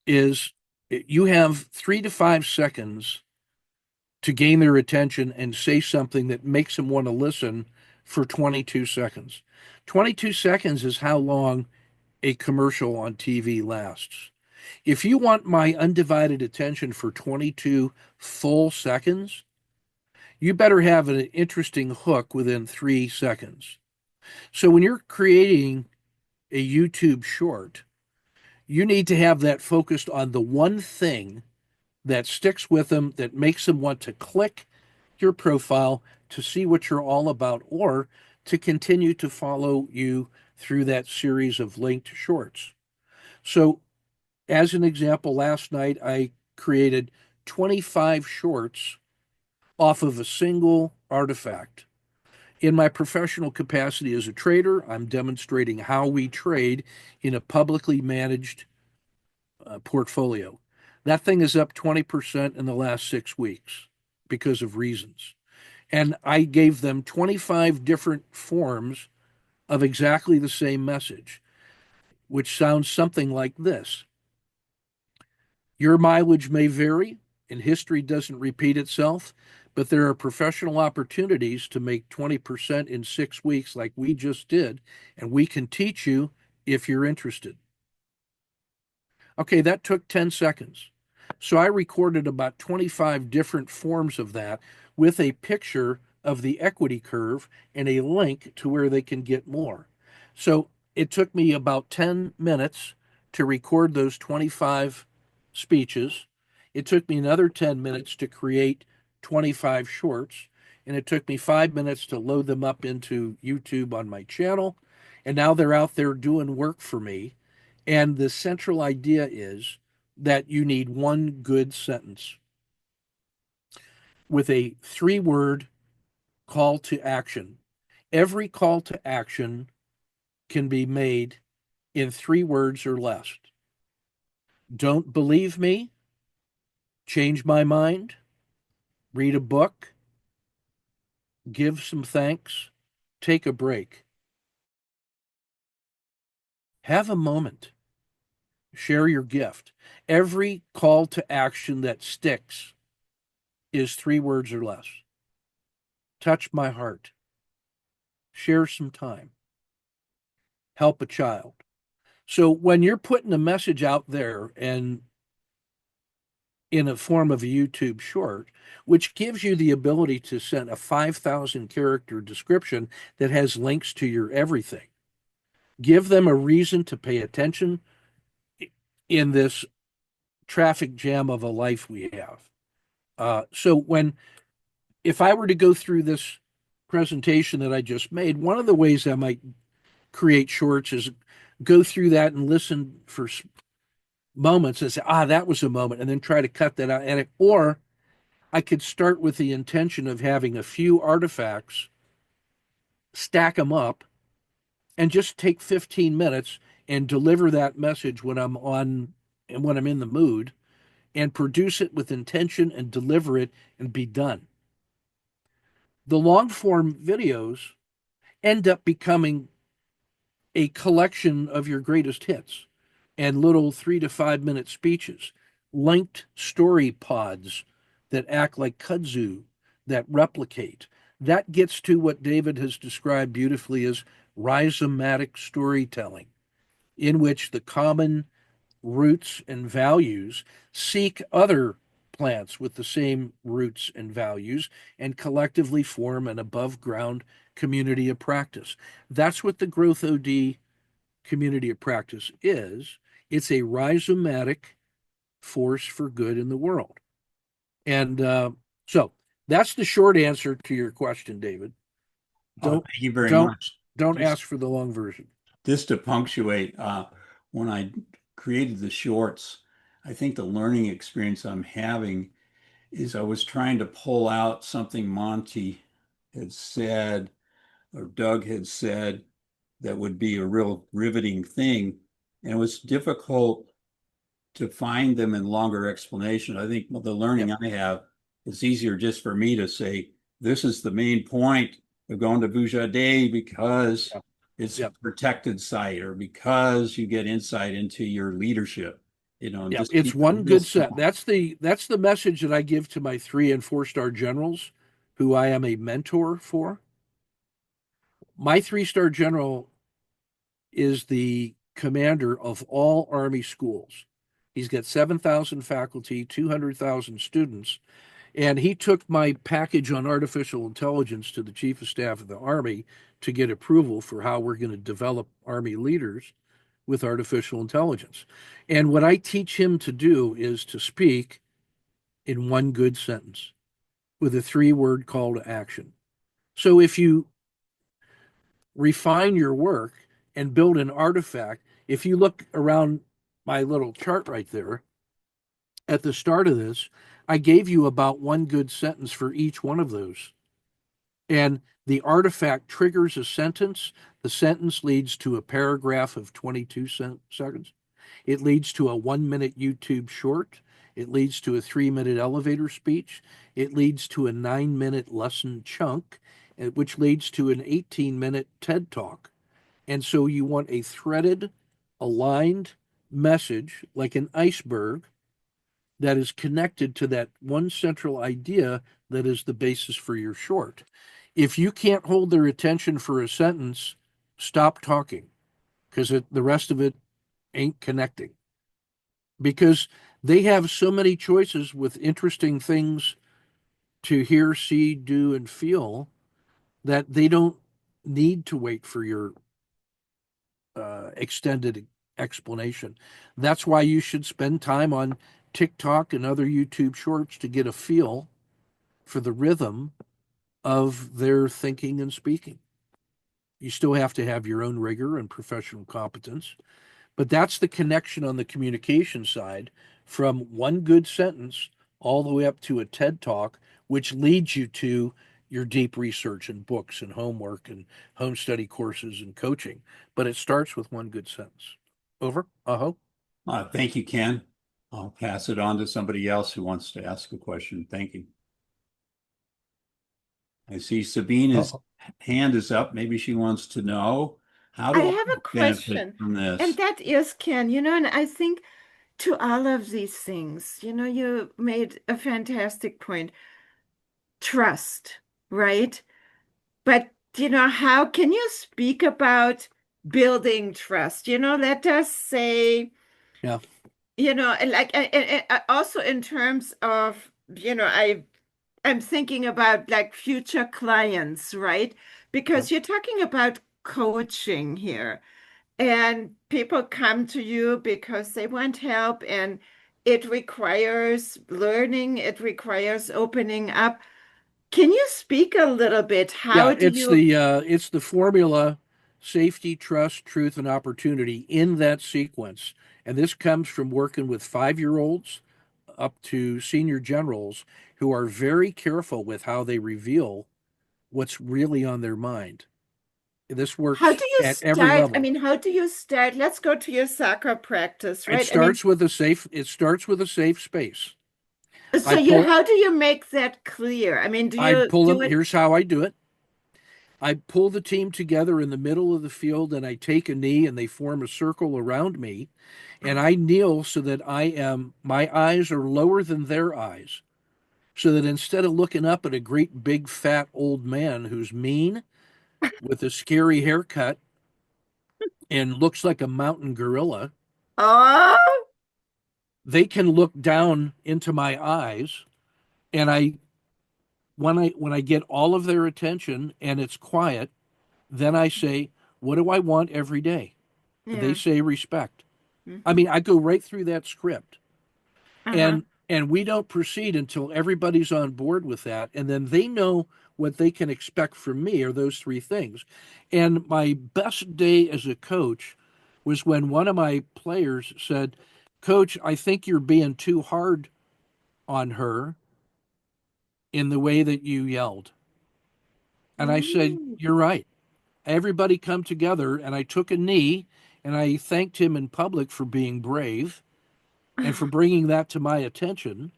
is you have 3 to 5 seconds to gain their attention and say something that makes them want to listen for 22 seconds. 22 seconds is how long a commercial on TV lasts. If you want my undivided attention for 22 full seconds, you better have an interesting hook within 3 seconds. So when you're creating a YouTube short, you need to have that focused on the one thing that sticks with them, that makes them want to click your profile to see what you're all about, or to continue to follow you through that series of linked shorts. So, as an example, last night I created 25 shorts off of a single artifact. In my professional capacity as a trader, I'm demonstrating how we trade in a publicly managed portfolio. That thing is up 20% in the last 6 weeks because of reasons. And I gave them 25 different forms of exactly the same message, which sounds something like this. Your mileage may vary, and history doesn't repeat itself, but there are professional opportunities to make 20% in 6 weeks, like we just did, and we can teach you if you're interested. Okay, that took 10 seconds. So I recorded about 25 different forms of that with a picture of the equity curve and a link to where they can get more. So it took me about 10 minutes to record those 25 speeches. It took me another 10 minutes to create 25 shorts. And it took me 5 minutes to load them up into YouTube on my channel. And now they're out there doing work for me. And the central idea is that you need one good sentence with a 3-word call to action. Every call to action can be made in 3 words or less. Don't believe me? Change my mind? Read a book? Give some thanks? Take a break? Have a moment. Share your gift. Every call to action that sticks is 3 words or less. Touch my heart. Share some time. Help a child. So when you're putting a message out there and in a form of a YouTube short, which gives you the ability to send a 5,000 character description that has links to your everything, give them a reason to pay attention in this traffic jam of a life we have. So if I were to go through this presentation that I just made, one of the ways I might create shorts is go through that and listen for moments and say, that was a moment, and then try to cut that out. Or I could start with the intention of having a few artifacts, stack them up, and just take 15 minutes and deliver that message when I'm on and when I'm in the mood, and produce it with intention and deliver it and be done. The long form videos end up becoming a collection of your greatest hits and little 3 to 5 minute speeches, linked story pods that act like kudzu, that replicate. That gets to what David has described beautifully as rhizomatic storytelling, in which the common roots and values seek other plants with the same roots and values and collectively form an above ground community of practice. That's what the GrowthOD community of practice is. It's a rhizomatic force for good in the world. And so that's the short answer to your question, David. Don't thank you very don't much. don't Just, ask for the long version. just to punctuate, when I created the shorts, I think the learning experience I'm having is I was trying to pull out something Monty had said or Doug had said that would be a real riveting thing. And it was difficult to find them in longer explanations. I think the learning Yep. I have, it's easier just for me to say, this is the main point of going to Vujade because Yep. it's a Yep. protected site or because you get insight into your leadership, and Yeah, just it's keep it one real good set. simple. That's the message that I give to my 3 and 4 star generals, who I am a mentor for. My 3 star general is the commander of all Army schools. He's got 7,000 faculty, 200,000 students, and he took my package on artificial intelligence to the Chief of Staff of the Army to get approval for how we're going to develop Army leaders with artificial intelligence. And what I teach him to do is to speak in one good sentence with a 3 word call to action. So if you refine your work and build an artifact, if you look around my little chart right there, at the start of this, I gave you about one good sentence for each one of those. And the artifact triggers a sentence. The sentence leads to a paragraph of 22 seconds. It leads to a 1 minute YouTube short. It leads to a 3 minute elevator speech. It leads to a 9 minute lesson chunk, which leads to an 18 minute TED talk. And so you want a threaded, aligned message like an iceberg that is connected to that one central idea that is the basis for your short. If you can't hold their attention for a sentence, stop talking because the rest of it ain't connecting. Because they have so many choices with interesting things to hear, see, do, and feel that they don't need to wait for your extended explanation. That's why you should spend time on TikTok and other YouTube shorts to get a feel for the rhythm of their thinking and speaking. You still have to have your own rigor and professional competence, but that's the connection on the communication side from one good sentence all the way up to a TED talk, which leads you to your deep research and books and homework and home study courses and coaching. But it starts with one good sentence. Over. Uh-huh. Thank you, Ken. I'll pass it on to somebody else who wants to ask a question. Thank you. I see Sabine's hand is up. Maybe she wants to know, how I do I have a benefit question, from and this? that is, Ken, and I think to all of these things, you made a fantastic point. Trust, right? But, how can you speak about building trust? Let us say, Yeah. like, and also in terms of, I'm thinking about like future clients, right? Yeah. Because you're talking about coaching here, and people come to you because they want help, and it requires learning, it requires opening up. Can you speak a little bit? Yeah, How do it's you, the formula: safety, trust, truth, and opportunity in that sequence. And this comes from working with 5-year-olds up to senior generals who are very careful with how they reveal what's really on their mind. This how works do you at every start? I level. mean, how do you start? Let's go to your soccer practice, right? I mean, It starts with a safe space. so I pull how do you make that clear? I mean, do I you pull do them. it? Here's how I do it. I pull the team together in the middle of the field and I take a knee and they form a circle around me and I kneel so that my eyes are lower than their eyes. So that instead of looking up at a great big fat old man who's mean with a scary haircut and looks like a mountain gorilla, Oh, they can look down into my eyes and when I get all of their attention and it's quiet, then I say, what do I want every day? They yeah. say respect. I Hmm. mean, I go right through that script. Uh-huh. And And we don't proceed until everybody's on board with that. And then they know what they can expect from me are those three things. And my best day as a coach was when one of my players said, Coach, I think you're being too hard on her in the way that you yelled. And I said, You're right. Everybody come together. And I took a knee and I thanked him in public for being brave and for bringing that to my attention.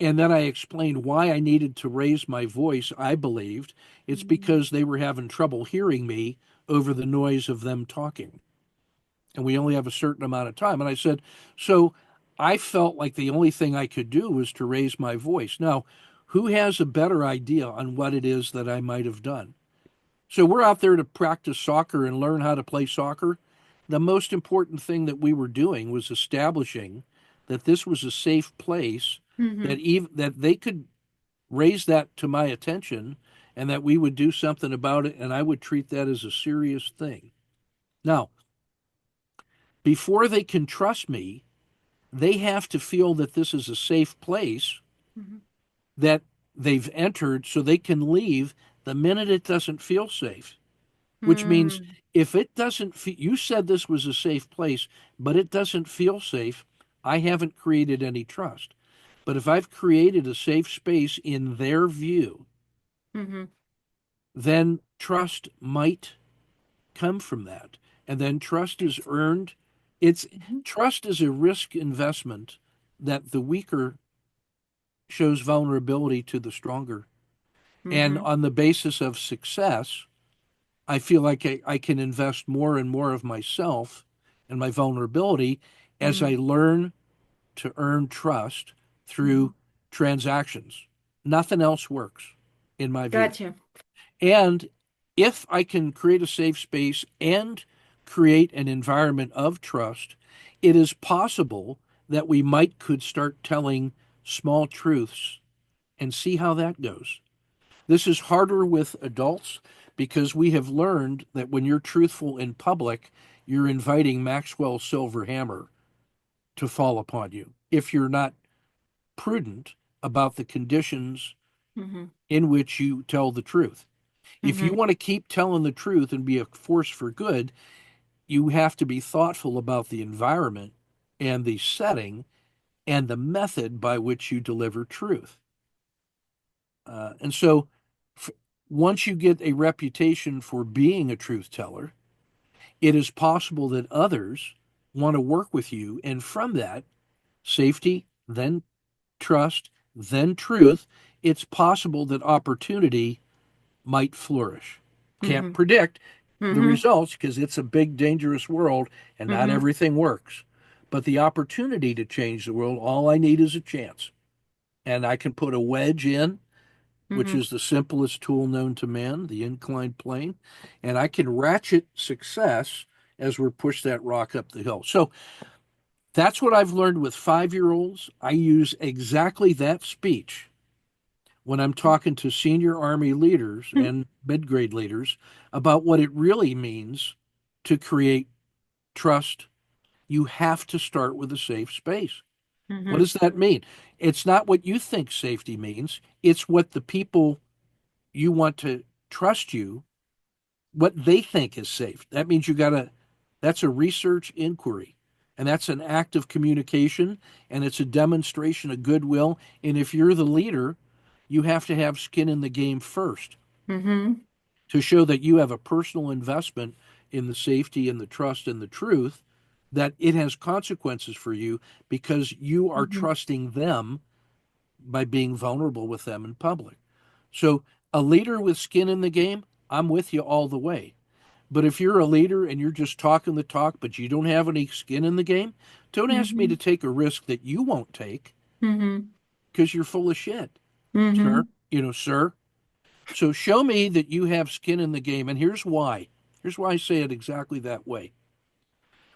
And then I explained why I needed to raise my voice. I believed it's because they were having trouble hearing me over the noise of them talking. And we only have a certain amount of time. And I said, so I felt like the only thing I could do was to raise my voice. Now, who has a better idea on what it is that I might have done? So we're out there to practice soccer and learn how to play soccer. The most important thing that we were doing was establishing that this was a safe place, that they could raise that to my attention and that we would do something about it and I would treat that as a serious thing. Now, before they can trust me, they have to feel that this is a safe place that they've entered so they can leave the minute it doesn't feel safe. Which means if it doesn't feel, you said this was a safe place, but it doesn't feel safe, I haven't created any trust. But if I've created a safe space in their view, then trust might come from that. And then trust is earned. It's trust is a risk investment that the weaker shows vulnerability to the stronger. And on the basis of success, I feel like I can invest more and more of myself and my vulnerability as I learn to earn trust through transactions. Nothing else works, in my view. Gotcha. And if I can create a safe space and create an environment of trust, it is possible that we could start telling small truths and see how that goes. This is harder with adults because we have learned that when you're truthful in public, you're inviting Maxwell's silver hammer to fall upon you if you're not prudent about the conditions in which you tell the truth. If you want to keep telling the truth and be a force for good, you have to be thoughtful about the environment and the setting and the method by which you deliver truth. And so once you get a reputation for being a truth teller, it is possible that others want to work with you. And from that, safety, then trust, then truth, it's possible that opportunity might flourish. Can't predict the results because it's a big, dangerous world and not everything works. But the opportunity to change the world, all I need is a chance. And I can put a wedge in, which is the simplest tool known to man, the inclined plane, and I can ratchet success as we're pushed that rock up the hill. So that's what I've learned with 5-year-olds. I use exactly that speech when I'm talking to senior Army leaders and mid-grade leaders about what it really means to create trust. You have to start with a safe space. What does that mean? It's not what you think safety means. It's what the people you want to trust you, what they think is safe. That means that's a research inquiry. And that's an act of communication, and it's a demonstration of goodwill. And if you're the leader, you have to have skin in the game first to show that you have a personal investment in the safety and the trust and the truth, that it has consequences for you because you are trusting them by being vulnerable with them in public. So a leader with skin in the game, I'm with you all the way. But if you're a leader and you're just talking the talk, but you don't have any skin in the game, don't ask me to take a risk that you won't take because you're full of shit, sir. Sir. So show me that you have skin in the game. And here's why. Here's why I say it exactly that way.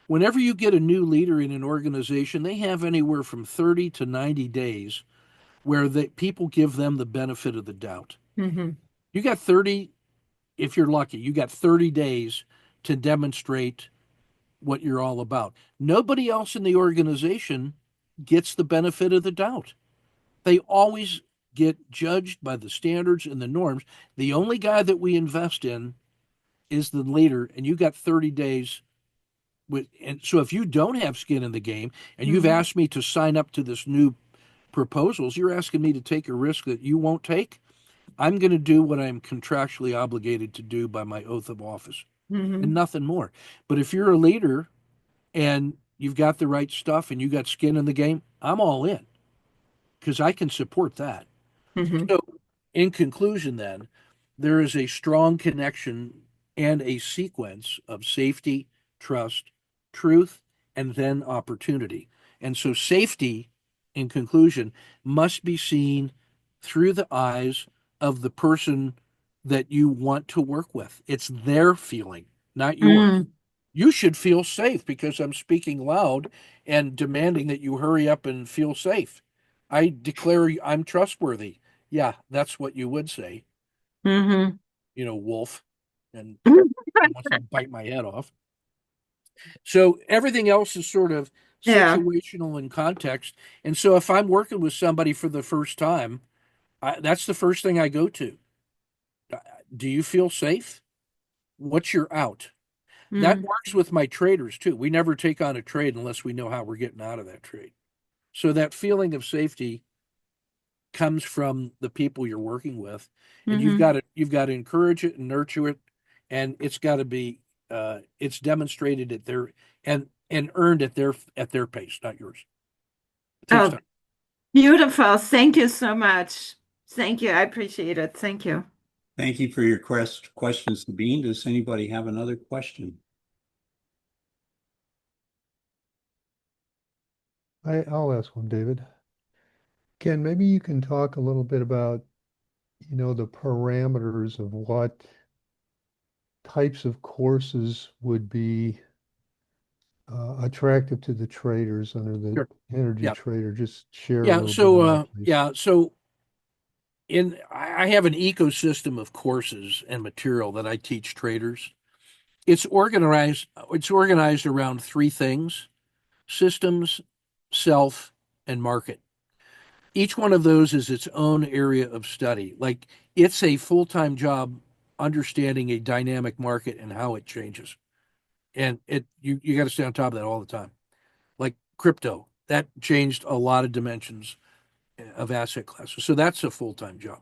Whenever you get a new leader in an organization, they have anywhere from 30 to 90 days where people give them the benefit of the doubt. You got 30, if you're lucky, you got 30 days to demonstrate what you're all about. Nobody else in the organization gets the benefit of the doubt. They always get judged by the standards and the norms. The only guy that we invest in is the leader, and you got 30 days with. And so if you don't have skin in the game and you've asked me to sign up to this new proposals, you're asking me to take a risk that you won't take. I'm going to do what I'm contractually obligated to do by my oath of office and nothing more. But if you're a leader and you've got the right stuff and you got skin in the game, I'm all in because I can support that. So, in conclusion, then, there is a strong connection and a sequence of safety, trust, truth, and then opportunity. And so, safety, in conclusion, must be seen through the eyes of the person that you want to work with. It's their feeling, not yours. You should feel safe because I'm speaking loud and demanding that you hurry up and feel safe. I declare I'm trustworthy. Yeah, that's what you would say, wolf, and wants to bite my head off. So everything else is sort of Yeah. situational in context. And so if I'm working with somebody for the first time, that's the first thing I go to. Do you feel safe? What's your out? That works with my traders too. We never take on a trade unless we know how we're getting out of that trade. So that feeling of safety comes from the people you're working with, and you've got to encourage it and nurture it, and it's got to be it's demonstrated at their and earned at their pace, not yours. It takes time. Beautiful. Thank you so much. Thank you. I appreciate it. Thank you. Thank you for your questions, Sabine. Does anybody have another question? I'll ask one, David. Ken, maybe you can talk a little bit about, the parameters of what types of courses would be attractive to the traders under the Sure. energy Yeah. trader. Just share a Yeah. little bit on that, please. So I have an ecosystem of courses and material that I teach traders. It's organized around three things: systems, self, and market. Each one of those is its own area of study. Like it's a full-time job understanding a dynamic market and how it changes. And you got to stay on top of that all the time. Like crypto, that changed a lot of dimensions of asset classes. So that's a full-time job.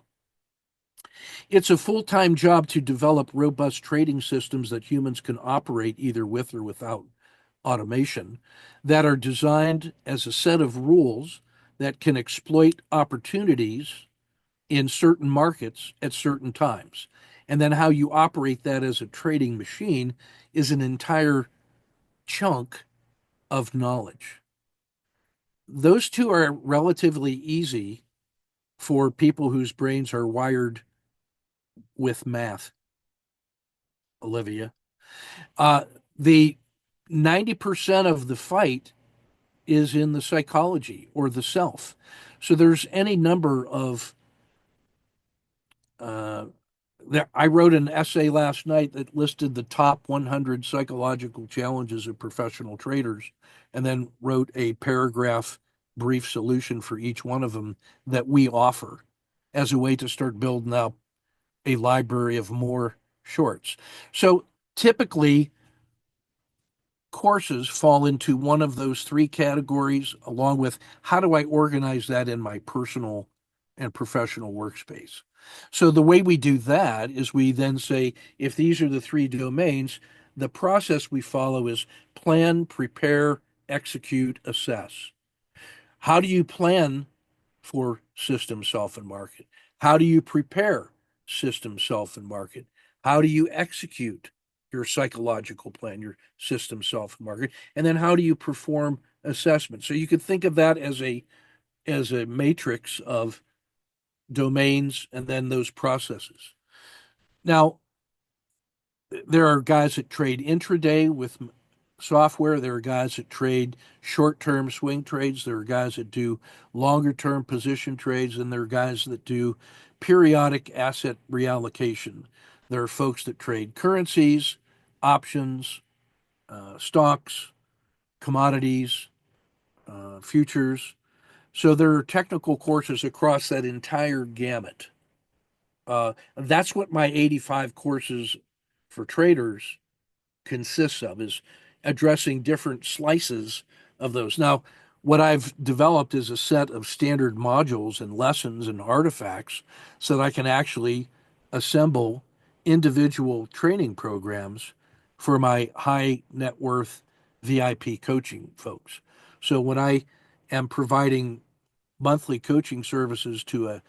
It's a full-time job to develop robust trading systems that humans can operate either with or without automation that are designed as a set of rules that can exploit opportunities in certain markets at certain times. And then how you operate that as a trading machine is an entire chunk of knowledge. Those two are relatively easy for people whose brains are wired with math, Olivia. The 90% of the fight is in the psychology or the self. So there's any number of I wrote an essay last night that listed the top 100 psychological challenges of professional traders, and then wrote a paragraph brief solution for each one of them that we offer as a way to start building up a library of more shorts. So typically, courses fall into one of those three categories, along with how do I organize that in my personal and professional workspace. So the way we do that is we then say, if these are the three domains, the process we follow is plan, prepare, execute, assess. How do you plan for system, self, and market? How do you prepare system, self, and market? How do you execute your psychological plan, your system, self, and market? And then how do you perform assessment? So you could think of that as a matrix of domains and then those processes. Now, there are guys that trade intraday with software. There are guys that trade short-term swing trades. There are guys that do longer-term position trades, and there are guys that do periodic asset reallocation. There are folks that trade currencies, options, stocks, commodities, futures. So there are technical courses across that entire gamut. That's what my 85 courses for traders consists of, is addressing different slices of those. Now, what I've developed is a set of standard modules and lessons and artifacts so that I can actually assemble individual training programs for my high net worth VIP coaching folks. So when I am providing monthly coaching services to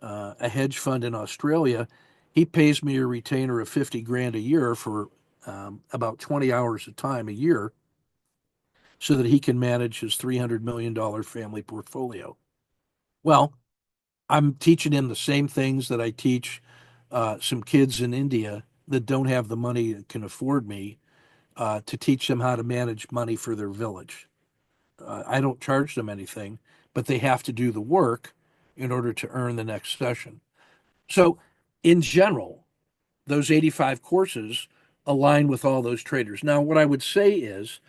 a hedge fund in Australia, he pays me a retainer of 50 grand a year for about 20 hours of time a year so that he can manage his $300 million family portfolio. Well, I'm teaching him the same things that I teach some kids in India that don't have the money that can afford me, to teach them how to manage money for their village. I don't charge them anything, but they have to do the work in order to earn the next session. So, in general, those 85 courses align with all those traders. Now, what I would say is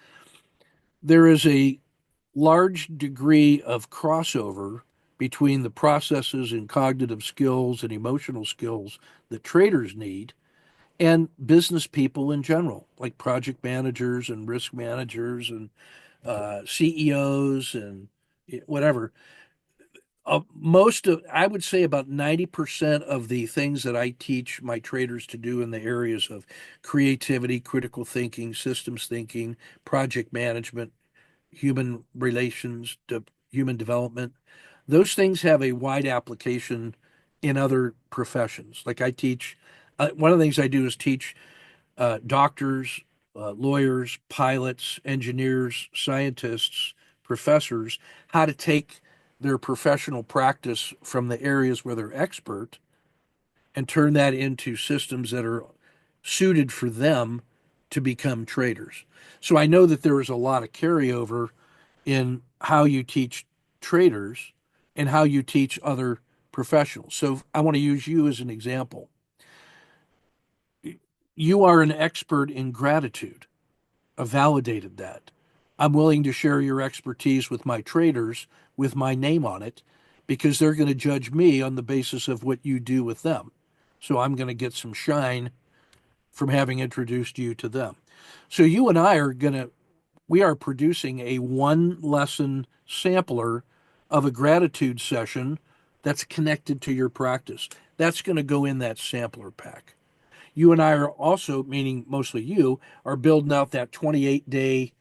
there is a large degree of crossover between the processes and cognitive skills and emotional skills that traders need and business people in general, like project managers and risk managers and CEOs and whatever. I would say about 90% of the things that I teach my traders to do in the areas of creativity, critical thinking, systems thinking, project management, human relations, human development, those things have a wide application in other professions. Like I teach, one of the things I do is teach doctors, lawyers, pilots, engineers, scientists, professors how to take their professional practice from the areas where they're expert and turn that into systems that are suited for them to become traders. So I know that there is a lot of carryover in how you teach traders and how you teach other professionals. So I want to use you as an example. You are an expert in gratitude. I validated that. I'm willing to share your expertise with my traders with my name on it because they're going to judge me on the basis of what you do with them. So I'm going to get some shine from having introduced you to them. So you and I are we are producing a one lesson sampler of a gratitude session that's connected to your practice. That's going to go in that sampler pack. You and I are also, meaning mostly you, are building out that 28-day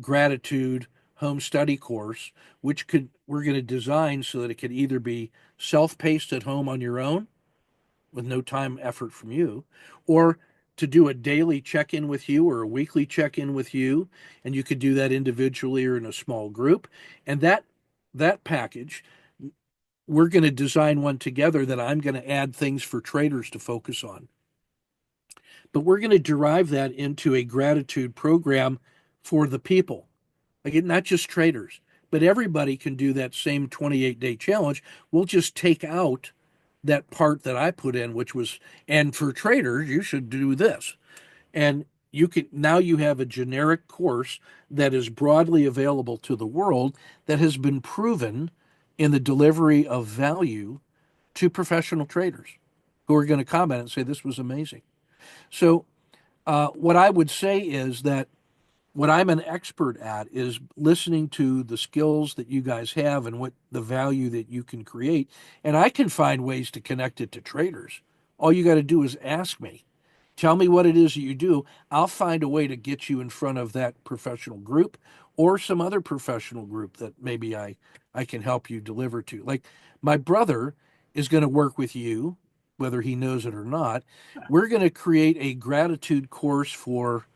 gratitude home study course, which we're going to design so that it could either be self-paced at home on your own with no time effort from you, or to do a daily check-in with you or a weekly check-in with you, and you could do that individually or in a small group. And that package, we're going to design one together that I'm going to add things for traders to focus on. But we're going to derive that into a gratitude program for the people. Again, not just traders, but everybody can do that same 28-day challenge. We'll just take out that part that I put in, which was, and for traders, you should do this. And now you have a generic course that is broadly available to the world that has been proven in the delivery of value to professional traders who are going to comment and say, this was amazing. So what I would say is that what I'm an expert at is listening to the skills that you guys have and what the value that you can create. And I can find ways to connect it to traders. All you got to do is ask me. Tell me what it is that you do. I'll find a way to get you in front of that professional group or some other professional group that maybe I can help you deliver to. Like my brother is going to work with you, whether he knows it or not. We're going to create a gratitude course for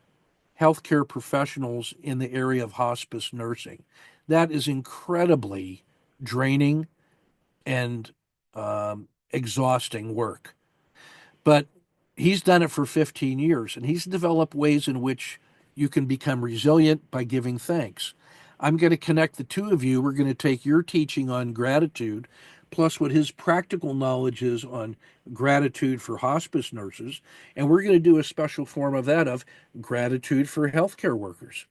healthcare professionals in the area of hospice nursing. That is incredibly draining and exhausting work. But he's done it for 15 years and he's developed ways in which you can become resilient by giving thanks. I'm going to connect the two of you. We're going to take your teaching on gratitude plus what his practical knowledge is on gratitude for hospice nurses, and we're going to do a special form of that of gratitude for healthcare workers.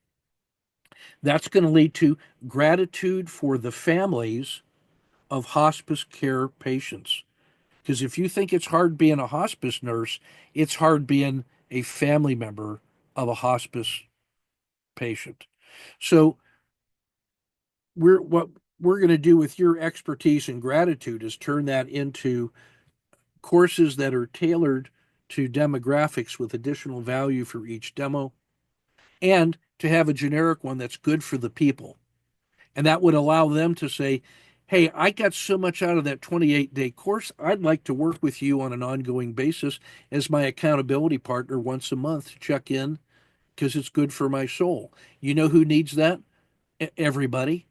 That's going to lead to gratitude for the families of hospice care patients. Because if you think it's hard being a hospice nurse, it's hard being a family member of a hospice patient. So what we're going to do with your expertise and gratitude is turn that into courses that are tailored to demographics with additional value for each demo, and to have a generic one that's good for the people. And that would allow them to say, hey, I got so much out of that 28-day course. I'd like to work with you on an ongoing basis as my accountability partner once a month to check in because it's good for my soul. You know who needs that? Everybody.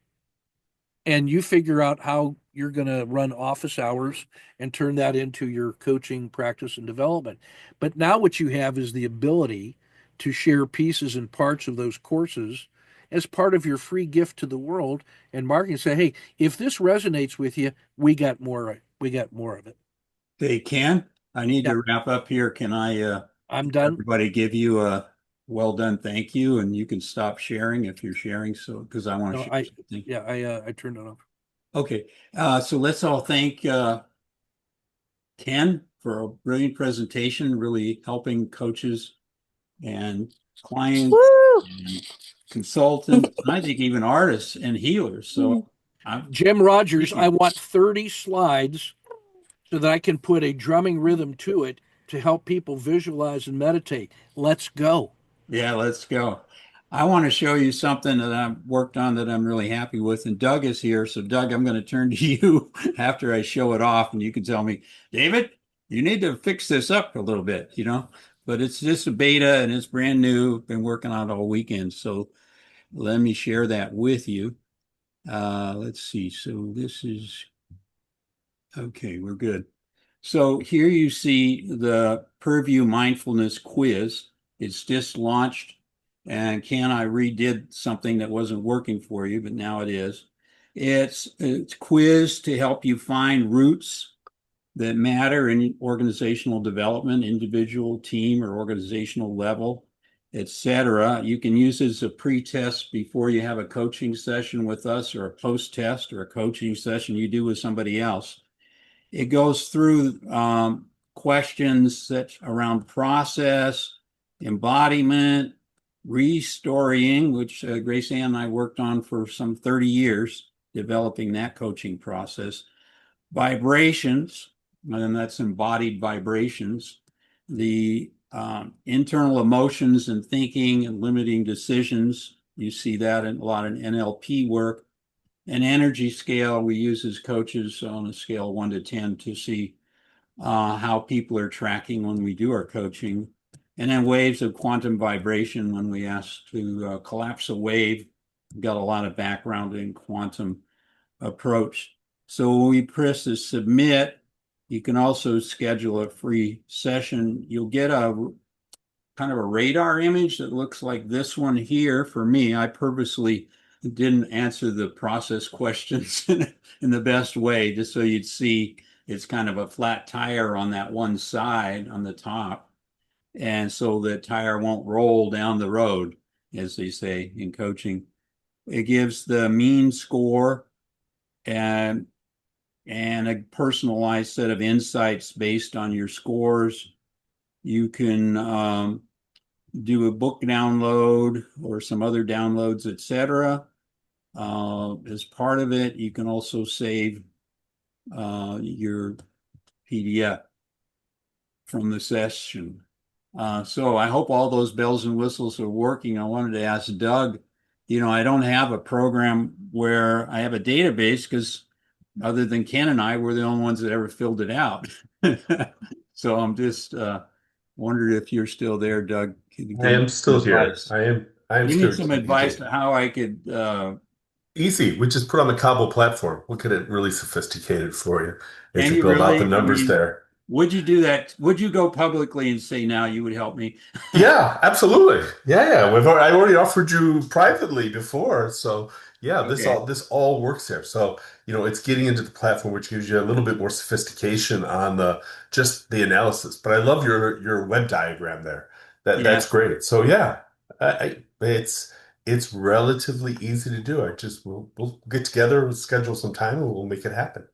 And you figure out how you're going to run office hours and turn that into your coaching practice and development. But now what you have is the ability to share pieces and parts of those courses as part of your free gift to the world and marketing. Say, hey, if this resonates with you, we got more. We got more of it. Hey, Ken, I need Yeah. to wrap up here. Can I'm done. everybody give you a well done thank you, and you can stop sharing if you're sharing. So, because I want to No, share something. I turned it off. Okay, so let's all thank Ken for a brilliant presentation, really helping coaches and clients Woo! and consultants, and I think even artists and healers. So I'm Jim Rogers, I want 30 slides so that I can put a drumming rhythm to it to help people visualize and meditate. Let's go. Yeah, let's go. I want to show you something that I've worked on that I'm really happy with. And Doug is here. So, Doug, I'm going to turn to you after I show it off, and you can tell me, David, you need to fix this up a little bit, But it's just a beta and it's brand new. Been working on it all weekend. So, let me share that with you. Let's see. So, this is okay, we're good. So here you see the Perview mindfulness quiz. It's just launched, and Ken, I redid something that wasn't working for you, but now it is. It's quiz to help you find roots that matter in organizational development, individual, team, or organizational level, etc. You can use it as a pre-test before you have a coaching session with us, or a post-test, or a coaching session you do with somebody else. It goes through questions that around process, embodiment, restorying, which Grace Ann and I worked on for some 30 years, developing that coaching process, vibrations, and that's embodied vibrations, the internal emotions and thinking and limiting decisions. You see that in a lot of NLP work. An energy scale we use as coaches on a scale of 1 to 10 to see how people are tracking when we do our coaching. And then waves of quantum vibration when we ask to collapse a wave. We've got a lot of background in quantum approach. So when we press the submit, you can also schedule a free session. You'll get a kind of a radar image that looks like this one here. For me, I purposely didn't answer the process questions in the best way, just so you'd see it's kind of a flat tire on that one side on the top. And so the tire won't roll down the road, as they say in coaching. It gives the mean score and a personalized set of insights based on your scores. You can do a book download or some other downloads, etc. As part of it, you can also save your PDF from the session. So I hope all those bells and whistles are working. I wanted to ask Doug, I don't have a program where I have a database because other than Ken and I, we're the only ones that ever filled it out. So I'm just wondered if you're still there, Doug. Can you I give me am some still here. advice? I am Give me still some here, advice DJ. to how I could Easy. We just put on the Cabo platform. Look at it, really sophisticated for you as can you you build out the really, I numbers mean, there. would you do that? Would you go publicly and say now you would help me? Yeah, absolutely. Yeah. I already offered you privately before, so yeah, Okay. this all works here. So it's getting into the platform, which gives you a little bit more sophistication on the just the analysis. But I love your web diagram there. That's Yeah. great. So yeah, I, it's it's relatively easy to do. We'll get together, we'll schedule some time, and we'll make it happen.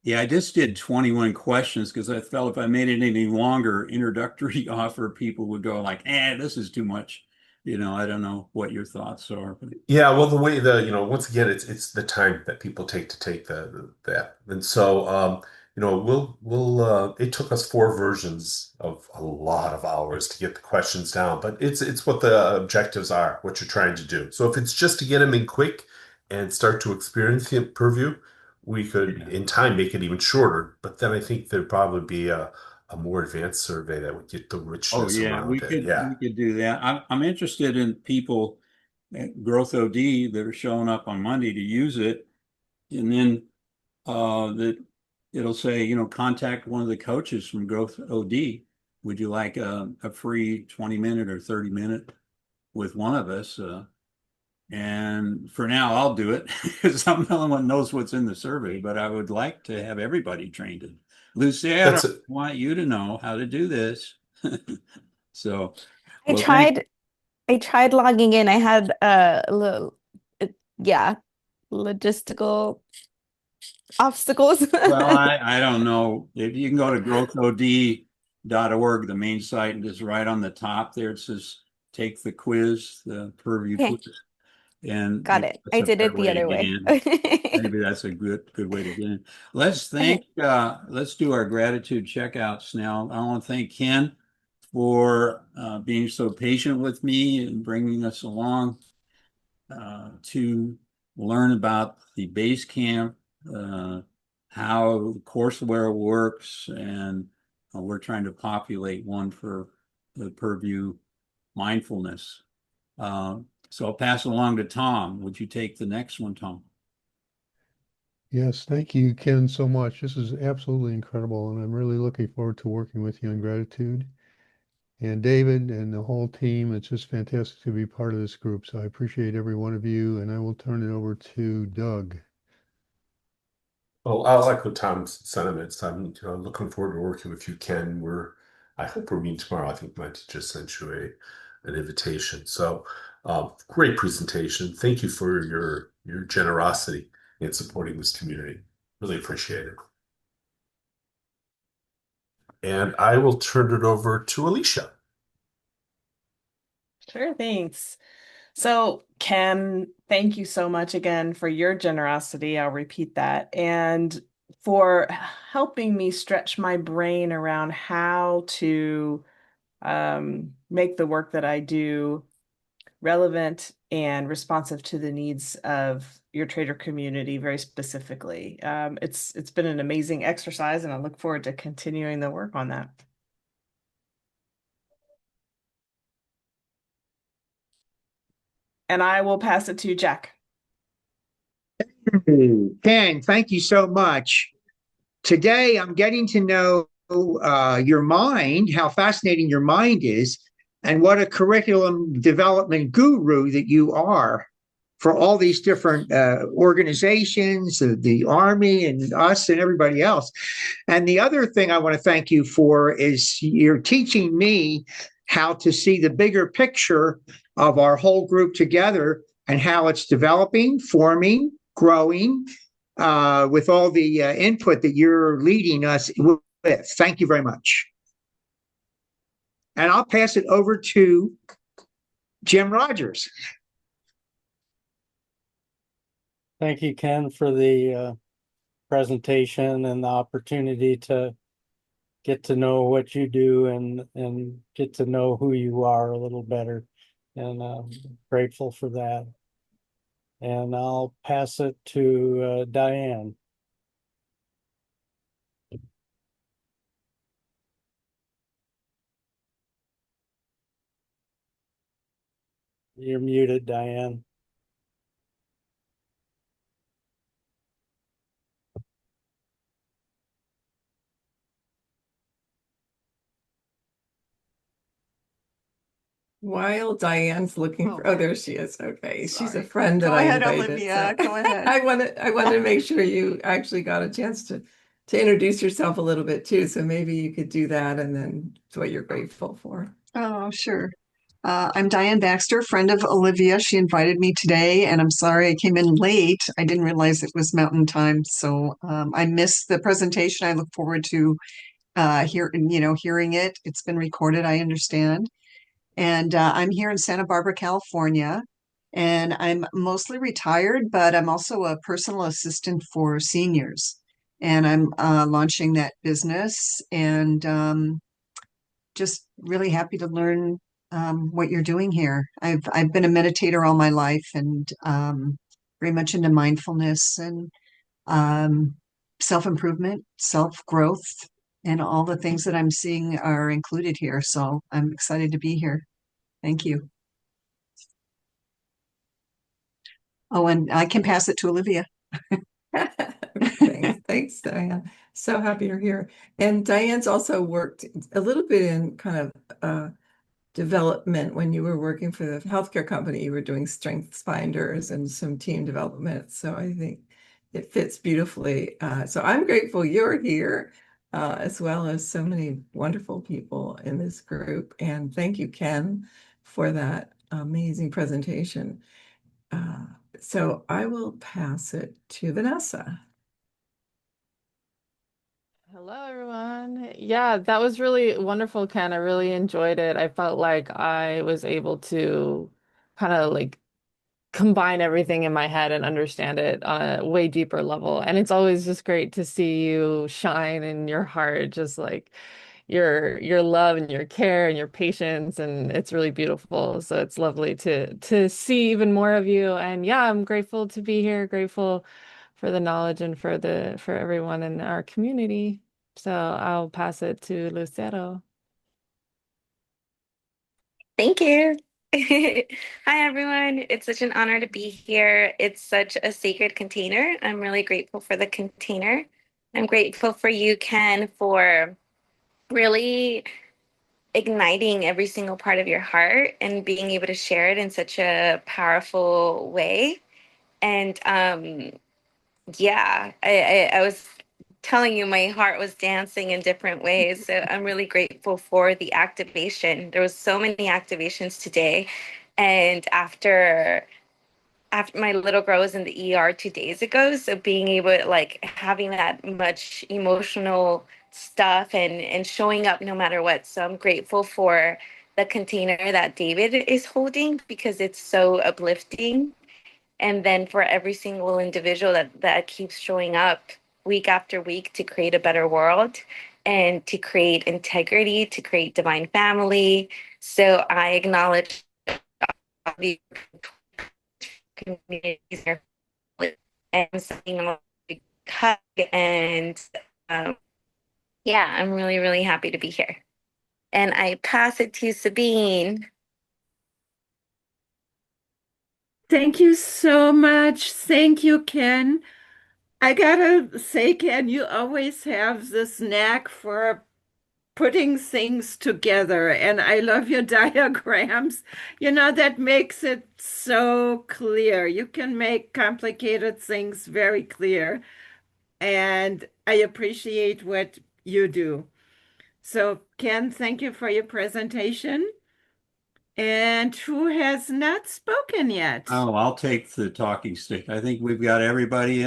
Yeah, I just did 21 questions because I felt if I made it any longer, introductory offer, people would go like, this is too much. I don't know what your thoughts are. Yeah, well, the way once again, it's the time that people take to take that, and so it took us four versions of a lot of hours to get the questions down, but it's what the objectives are, what you're trying to do. So if it's just to get them in quick and start to experience the purview, we could in time make it even shorter. But then I think there'd probably be a more advanced survey that would get the Oh richness yeah, around it. we Yeah. could do that. I'm interested in people at GrowthOD that are showing up on Monday to use it, and then that it'll say, contact one of the coaches from GrowthOD. Would you like a free 20-minute or 30-minute with one of us? And for now, I'll do it because I'm the only one who knows what's in the survey, but I would like to have everybody trained in. Lucy, I That's don't want you to know how to do this. So, I well, thank tried I tried logging in. I had a little yeah, logistical obstacles. Well, I don't know. If you can go to growthod.org, the main site, and just right on the top there, it says take the quiz, the Perview Okay, quiz. And got maybe it. that's I a did better it the way to other get way. in. Maybe that's a good way to get in. Let's do our gratitude checkouts now. I want to thank Ken for being so patient with me and bringing us along to learn about the Basecamp, how courseware works, and we're trying to populate one for the Purview mindfulness. So I'll pass it along to Tom. Would you take the next one, Tom? Yes, thank you, Ken, so much. This is absolutely incredible, and I'm really looking forward to working with you on gratitude. And David and the whole team, it's just fantastic to be part of this group. So I appreciate every one of you, and I will turn it over to Doug. Well, I echo Tom's sentiments. I'm looking forward to working with you, Ken. I hope we're meeting tomorrow. I think Mike just sent you an invitation. So, great presentation. Thank you for your generosity in supporting this community. Really appreciate it. And I will turn it over to Alicia. Sure, thanks. So, Ken, thank you so much again for your generosity. I'll repeat that. And for helping me stretch my brain around how to make the work that I do relevant and responsive to the needs of your trader community very specifically. It's been an amazing exercise, and I look forward to continuing the work on that. And I will pass it to Jack. Ken, thank you so much. Today, I'm getting to know your mind, how fascinating your mind is, and what a curriculum development guru that you are for all these different organizations, the Army and us and everybody else. And the other thing I want to thank you for is you're teaching me how to see the bigger picture of our whole group together and how it's developing, forming, growing, with all the input that you're leading us with. Thank you very much. And I'll pass it over to Jim Rogers. Thank you, Ken, for the presentation and the opportunity to get to know what you do and get to know who you are a little better. And I'm grateful for that. And I'll pass it to Diane. You're muted, Diane. While Diane's looking for, there she is. Okay, she's a friend Go that I ahead, invited. Olivia. So Go ahead. I wanted to make sure you actually got a chance to introduce yourself a little bit too. So maybe you could do that, and then what you're grateful for. Oh, sure. I'm Diane Baxter, friend of Olivia. She invited me today, and I'm sorry I came in late. I didn't realize it was Mountain Time, so I missed the presentation. I look forward to hearing it. It's been recorded, I understand. And I'm here in Santa Barbara, California, and I'm mostly retired, but I'm also a personal assistant for seniors. And I'm launching that business, and just really happy to learn what you're doing here. I've been a meditator all my life, and very much into mindfulness and um, self-improvement, self-growth, and all the things that I'm seeing are included here. So I'm excited to be here. Thank you. Oh, and I can pass it to Olivia. Thanks, Diane. So happy you're here. And Diane's also worked a little bit in kind of development when you were working for the healthcare company. You were doing strengths finders and some team development. So I think it fits beautifully. So I'm grateful you're here, as well as so many wonderful people in this group. And thank you, Ken, for that amazing presentation. So I will pass it to Vanessa. Hello, everyone. Yeah, that was really wonderful, Ken. I really enjoyed it. I felt like I was able to kind of like combine everything in my head and understand it on a way deeper level. And it's always just great to see you shine in your heart, just like your love and your care and your patience, and it's really beautiful. So it's lovely to see even more of you. And yeah, I'm grateful to be here, grateful for the knowledge and for everyone in our community. So I'll pass it to Lucero. Thank you. Hi, everyone. It's such an honor to be here. It's such a sacred container. I'm really grateful for the container. I'm grateful for you, Ken, for really igniting every single part of your heart and being able to share it in such a powerful way. And yeah, I was telling you my heart was dancing in different ways. So I'm really grateful for the activation. There was so many activations today. And after my little girl was in the ER 2 days ago, so being able to like having that much emotional stuff and showing up no matter what. So I'm grateful for the container that David is holding because it's so uplifting. And then for every single individual that keeps showing up week after week to create a better world and to create integrity, to create divine family. So I acknowledge the communities and sending them a big hug. And yeah, I'm really, really happy to be here. And I pass it to Sabine. Thank you so much. Thank you, Ken. I gotta say, Ken, you always have this knack for putting things together, and I love your diagrams. That makes it so clear. You can make complicated things very clear, and I appreciate what you do. So, Ken, thank you for your presentation. And who has not spoken yet? Oh, I'll take the talking stick. I think we've got everybody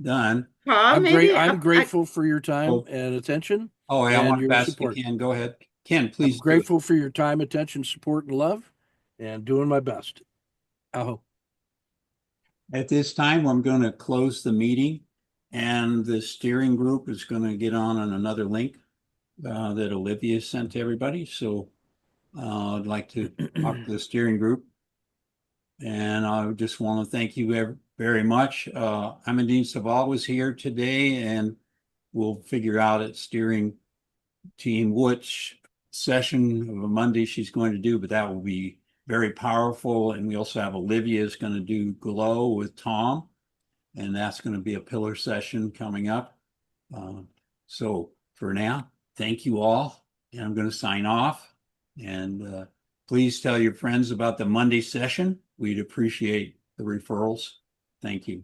done. Paul, I'm grateful for your time and attention I and want to your pass support. to Ken. Go ahead. Ken, I'm please. grateful for your time, attention, support, and love, and doing my best. Aho. At this time, I'm going to close the meeting, and the steering group is going to get on another link that Olivia sent to everybody. So I'd like to talk to the steering group. And I just want to thank you very much. Amandine Saval was here today, and we'll figure out at steering team which session of a Monday she's going to do, but that will be very powerful. And we also have Olivia is going to do Glow with Tom, and that's going to be a pillar session coming up. So for now, thank you all, and I'm going to sign off. And please tell your friends about the Monday session. We'd appreciate the referrals. Thank you.